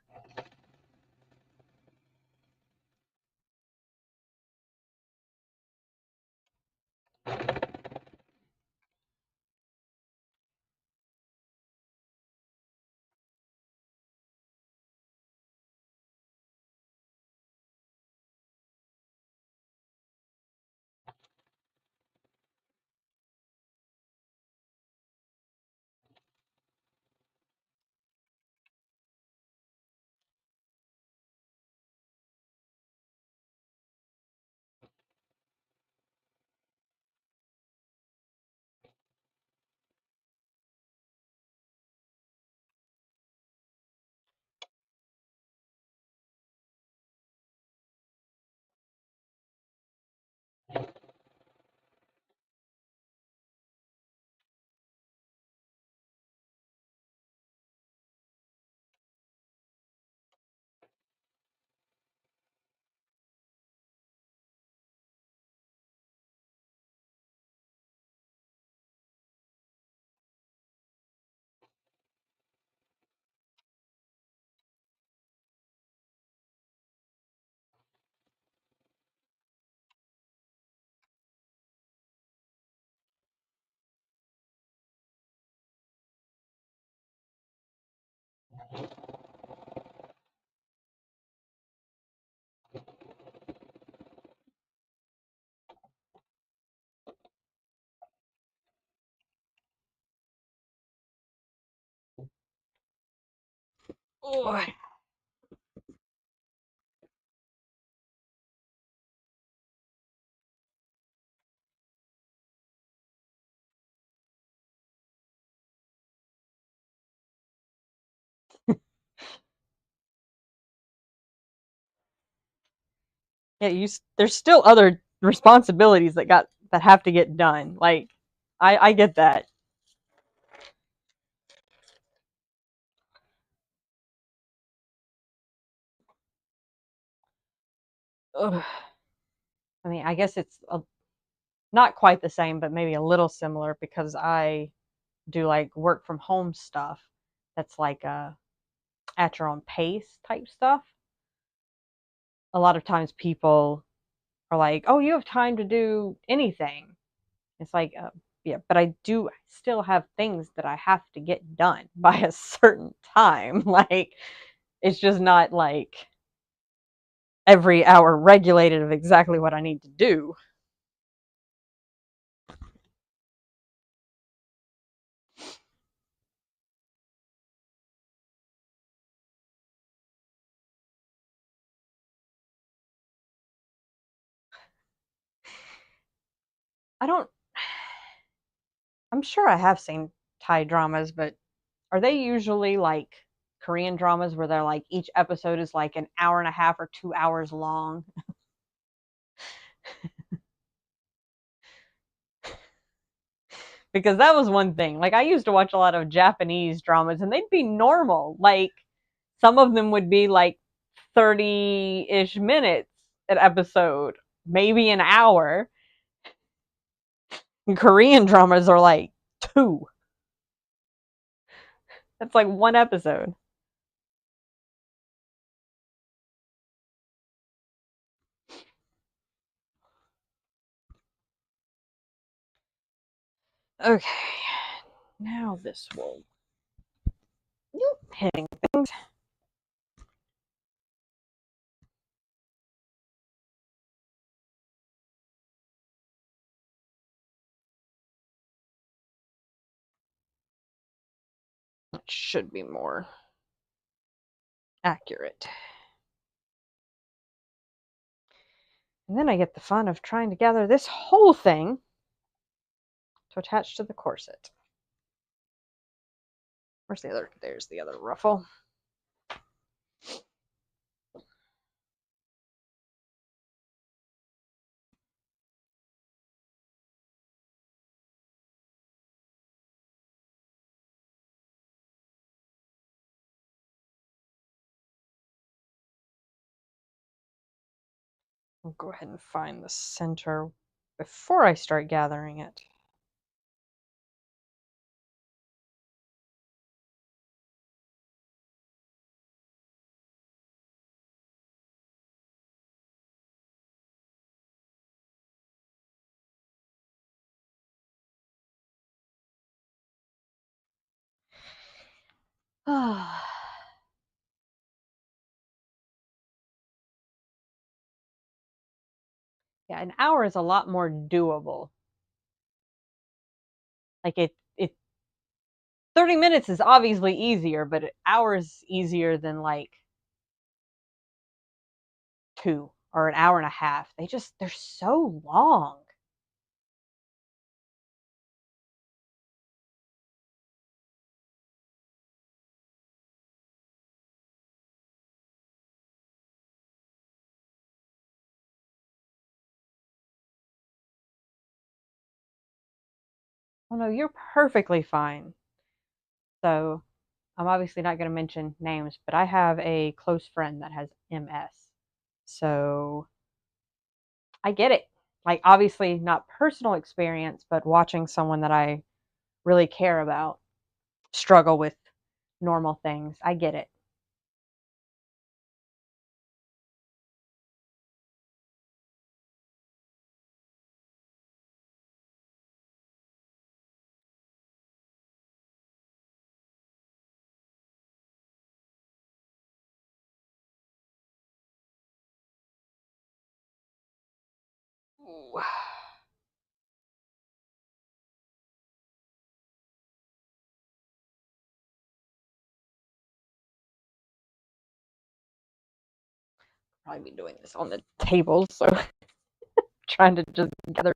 Oh. Yeah, there's still other responsibilities that have to get done. Like, I get that. Ugh. I mean, I guess it's not quite the same, but maybe a little similar because I do like work from home stuff. That's like at your own pace type stuff. A lot of times people are like, "Oh, you have time to do anything." It's like, yeah, but I do still have things that I have to get done by a certain time. Like, it's just not like every hour regulated of exactly what I need to do. I don't, I'm sure I have seen Thai dramas, but are they usually like Korean dramas where they're like each episode is like an hour and a half or 2 hours long? Because that was one thing. Like, I used to watch a lot of Japanese dramas and they'd be normal. Like, some of them would be like 30-ish minutes an episode, maybe an hour. And Korean dramas are like two. That's like one episode. Okay. Now this will hitting things. It should be more accurate. And then I get the fun of trying to gather this whole thing to attach to the corset. Where's the other? There's the other ruffle. I'll go ahead and find the center before I start gathering it. Yeah, an hour is a lot more doable. Like, it 30 minutes is obviously easier, but an hour is easier than like 2 or an hour and a half. They're so long. Oh no, you're perfectly fine. So, I'm obviously not going to mention names, but I have a close friend that has MS. So, I get it. Like, obviously not personal experience, but watching someone that I really care about struggle with normal things. I get it. Ooh. Probably be doing this on the table, so trying to just gather.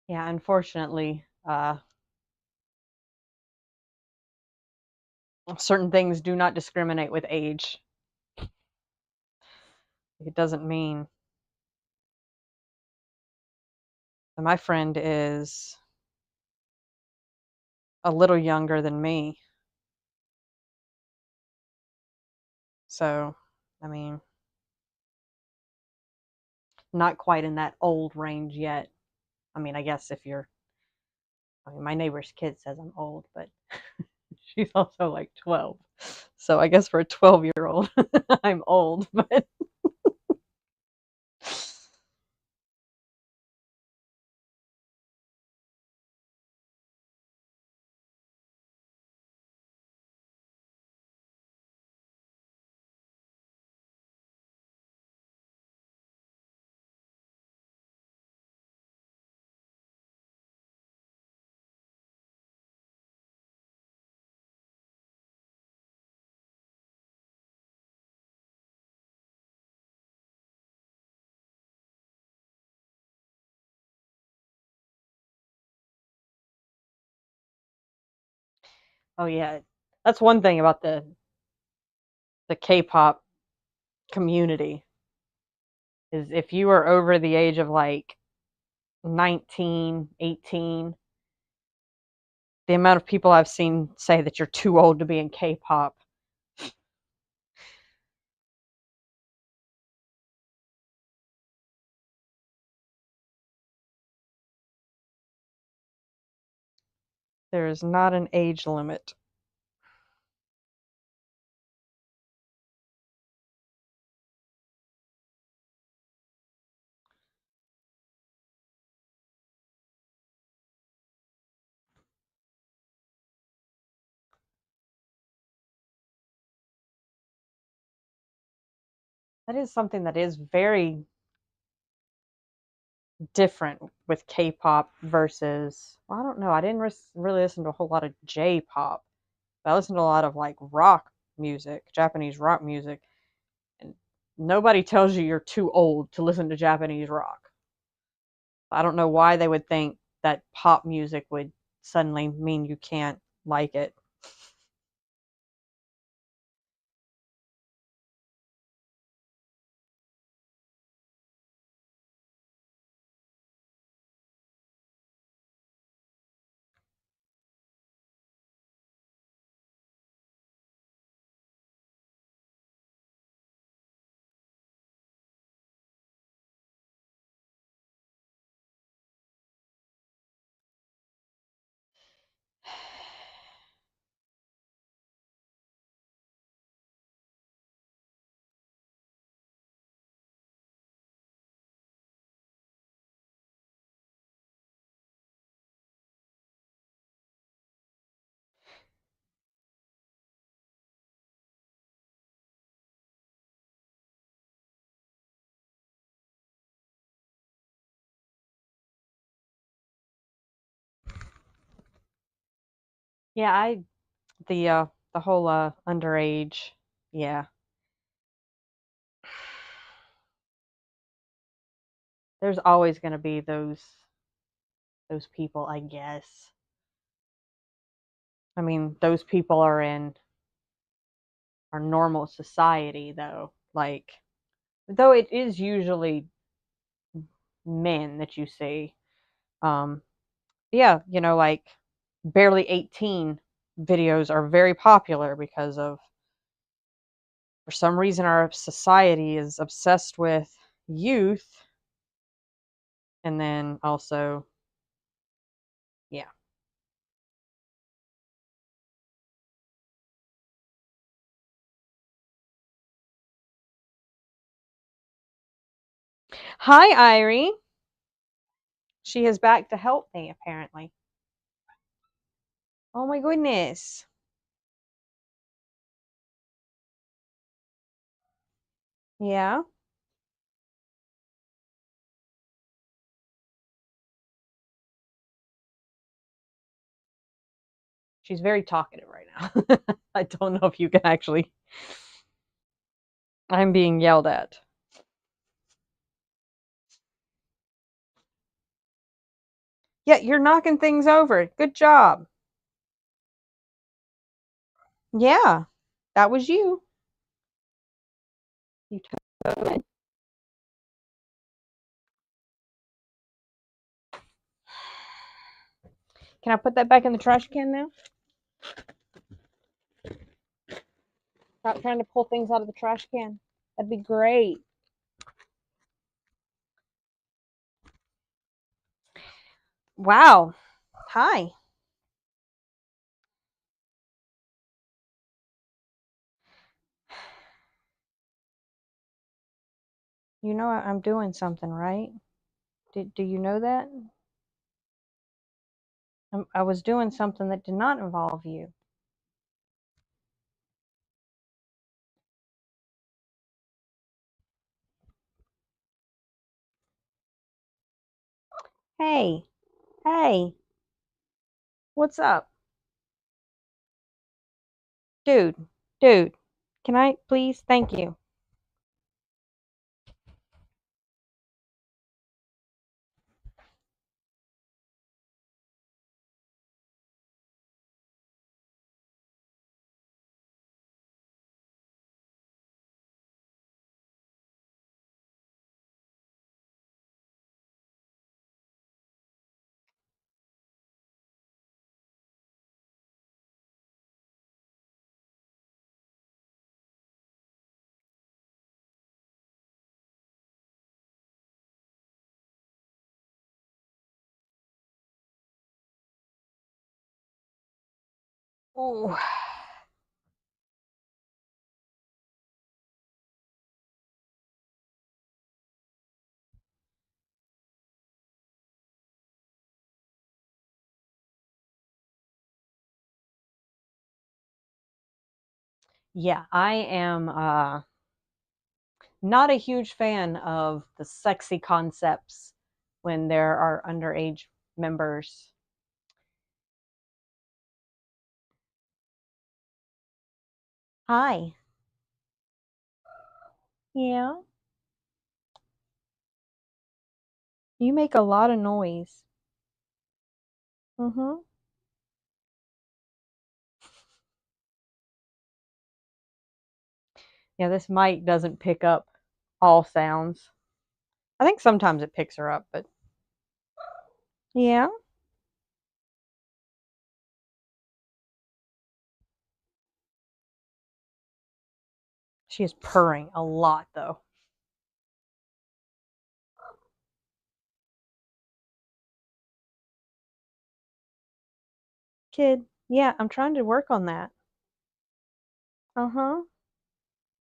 Yeah, unfortunately, certain things do not discriminate with age. It doesn't mean. My friend is a little younger than me. So, I mean, not quite in that old range yet. I mean, I guess if you're, I mean, my neighbor's kid says I'm old, but she's also like 12. So I guess for a 12-year-old, I'm old, but oh yeah, that's one thing about the K-pop community is if you are over the age of like 19, 18, the amount of people I've seen say that you're too old to be in K-pop. There is not an age limit. That is something that is very different with K-pop versus, well, I don't know. I didn't really listen to a whole lot of J-pop. But I listened to a lot of like rock music, Japanese rock music, and nobody tells you you're too old to listen to Japanese rock. I don't know why they would think that pop music would suddenly mean you can't like it. Yeah, the whole underage, yeah. There's always going to be those people, I guess. I mean, those people are in our normal society though. Like though it is usually men that you see. Um yeah, like barely 18 videos are very popular because of for some reason our society is obsessed with youth and then also yeah. Hi, Irie. She is back to help me apparently. Oh my goodness. Yeah. She's very talkative right now. I don't know if you can actually. I'm being yelled at. Yeah, you're knocking things over. Good job. Yeah, that was you. You totally. Can I put that back in the trash can now? Stop trying to pull things out of the trash can. That'd be great. Wow. Hi. You know I'm doing something, right? Do you know that? I was doing something that did not involve you. Hey, hey, what's up? Dude, dude, can I please? Thank you. Oh, yeah, I am not a huge fan of the sexy concepts when there are underage members. Hi. Yeah. You make a lot of noise. Mm-hmm. Yeah, this mic doesn't pick up all sounds. I think sometimes it picks her up, but yeah. She is purring a lot though. Kid, yeah, I'm trying to work on that. Uh-huh.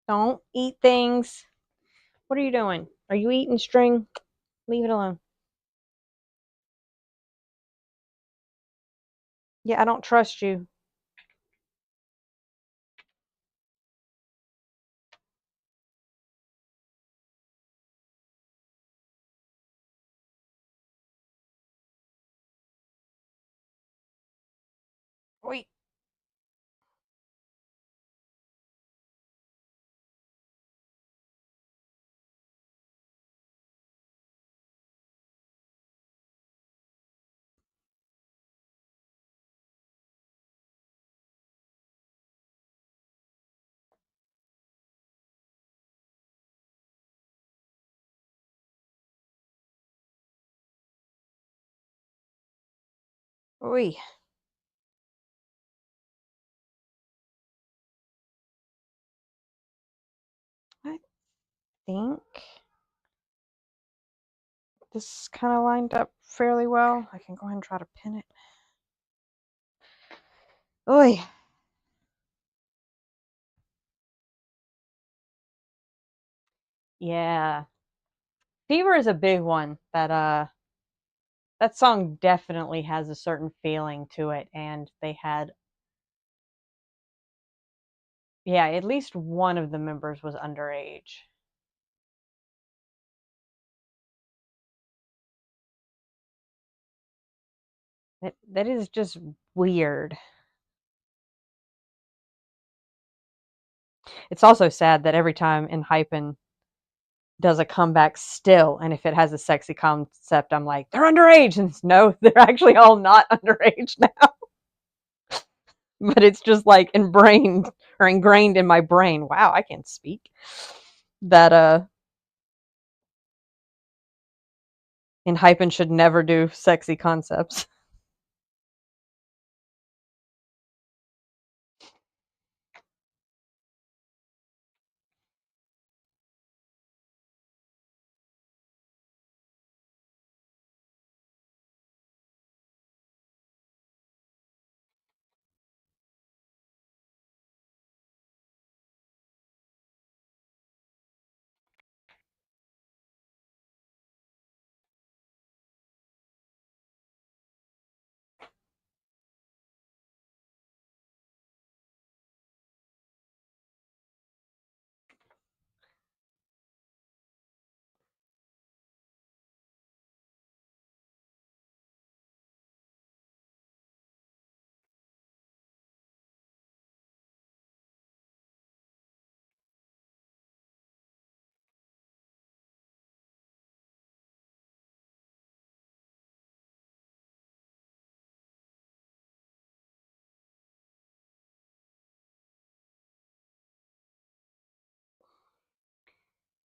Don't eat things. What are you doing? Are you eating string? Leave it alone. Yeah, I don't trust you. Wait. Oy. I think this kind of lined up fairly well. I can go ahead and try to pin it. Oy. Yeah. Fever is a big one. That song definitely has a certain feeling to it, and they had, yeah, at least one of the members was underage. That is just weird. It's also sad that every time in Hypen does a comeback still, and if it has a sexy concept, I'm like, they're underage, and no, they're actually all not underage now. But it's just like ingrained in my brain. Wow, I can't speak. That in Hypen should never do sexy concepts.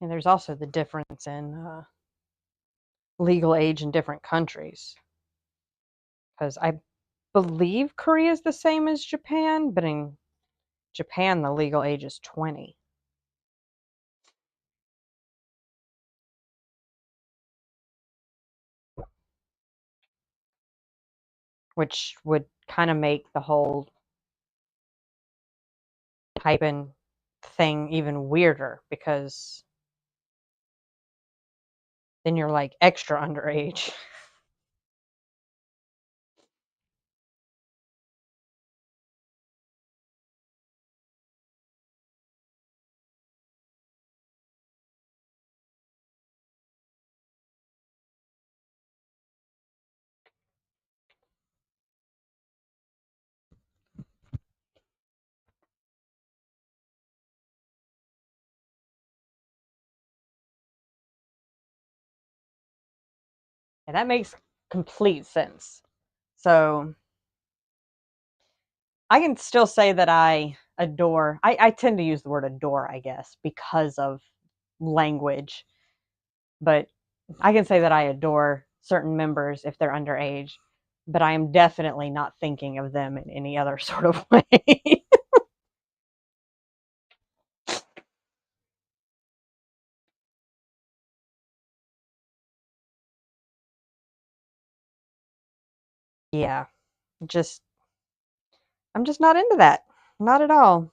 And there's also the difference in legal age in different countries. Because I believe Korea is the same as Japan, but in Japan, the legal age is 20, which would kind of make the whole hyphen thing even weirder because then you're like extra underage. And that makes complete sense. So I can still say that I tend to use the word adore, I guess, because of language, but I can say that I adore certain members if they're underage, but I am definitely not thinking of them in any other sort of way. Yeah, just I'm just not into that. Not at all.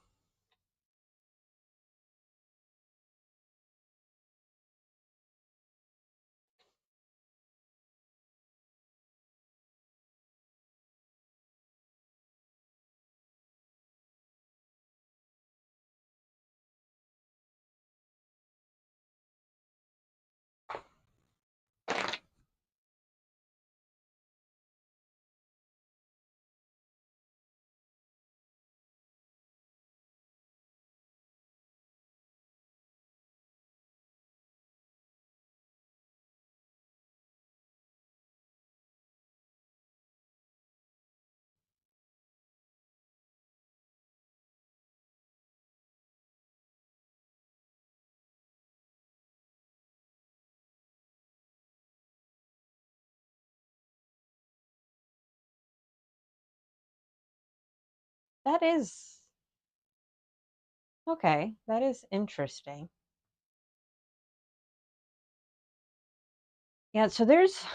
That is okay. That is interesting. Yeah, so there's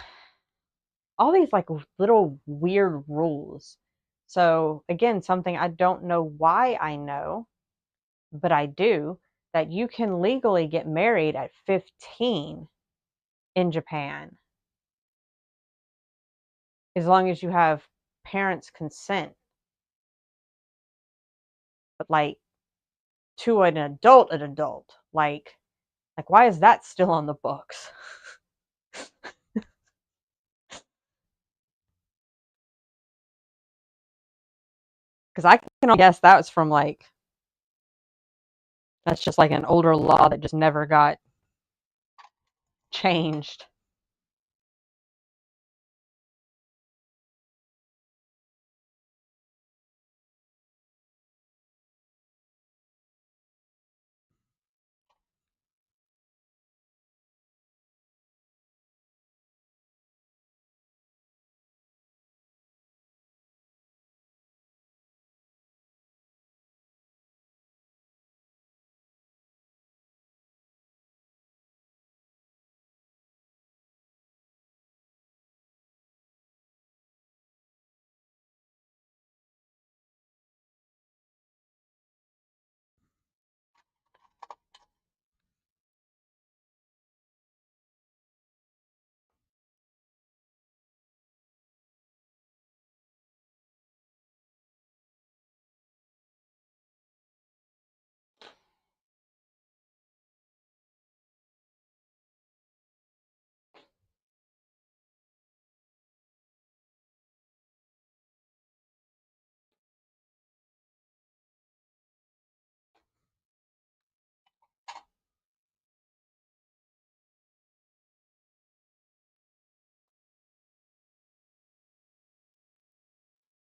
all these like little weird rules. So again, something I don't know why I know, but I do, that you can legally get married at 15 in Japan as long as you have parents' consent. But like to an adult, like why is that still on the books? Because I can guess that was from like that's just like an older law that just never got changed.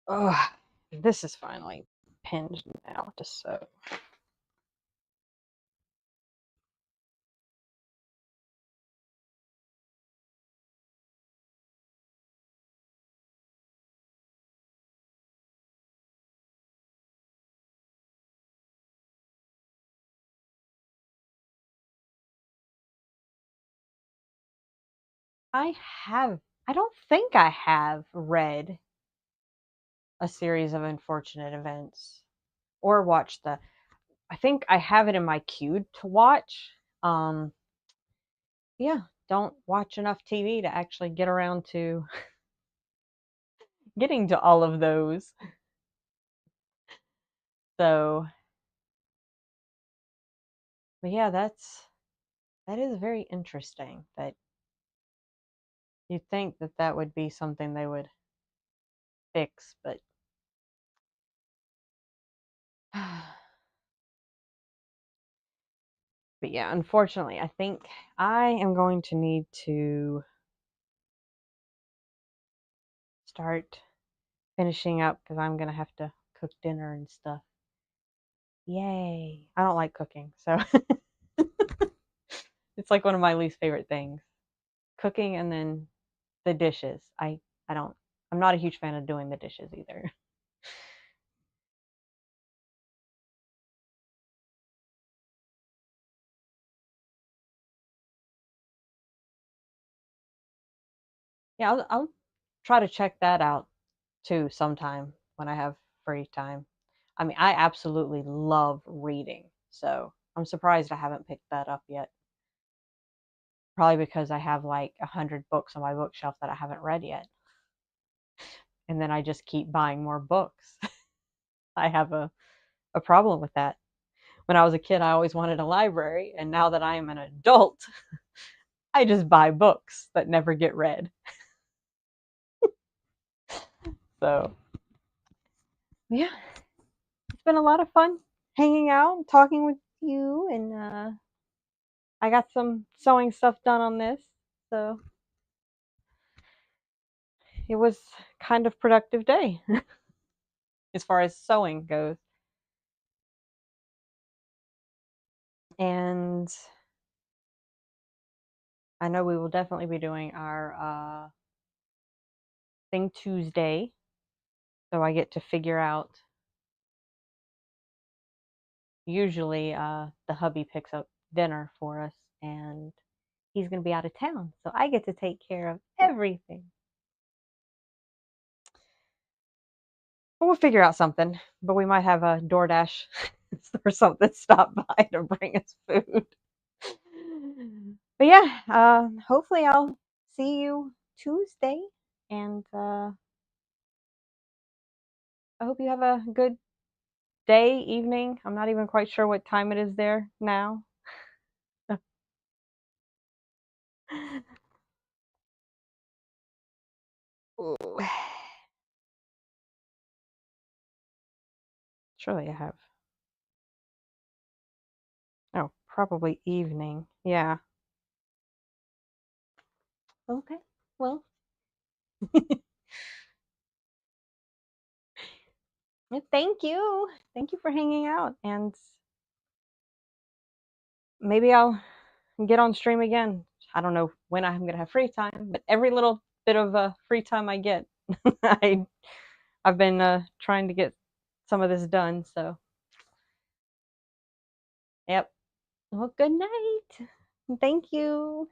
Ugh, this is finally pinned now to sew. I have, I don't think I have read a series of unfortunate events or watched the, I think I have it in my queue to watch. Um, yeah, don't watch enough TV to actually get around to getting to all of those. So, but yeah, that is very interesting that you'd think that that would be something they would fix, but but yeah, unfortunately, I think I am going to need to start finishing up because I'm gonna have to cook dinner and stuff. Yay! I don't like cooking, so it's like one of my least favorite things. Cooking and then the dishes. I don't. I'm not a huge fan of doing the dishes either. Yeah, I'll try to check that out too sometime when I have free time. I mean, I absolutely love reading, so I'm surprised I haven't picked that up yet. Probably because I have like 100 books on my bookshelf that I haven't read yet, and then I just keep buying more books. I have a problem with that. When I was a kid, I always wanted a library, and now that I am an adult, I just buy books that never get read. So, yeah, it's been a lot of fun hanging out and talking with you, and I got some sewing stuff done on this. So, it was kind of productive day as far as sewing goes. And I know we will definitely be doing our thing Tuesday. So I get to figure out usually the hubby picks up dinner for us, and he's going to be out of town, so I get to take care of everything. We'll figure out something, but we might have a DoorDash or something stop by to bring us food. But yeah, hopefully I'll see you Tuesday, and I hope you have a good day, evening. I'm not even quite sure what time it is there now. Ooh. Surely I have. Oh, probably evening. Yeah. Okay. Well, thank you. Thank you for hanging out. And maybe I'll get on stream again. I don't know when I'm going to have free time, but every little bit of free time I get, I, I've been trying to get some of this done. So, yep. Well, good night. Thank you.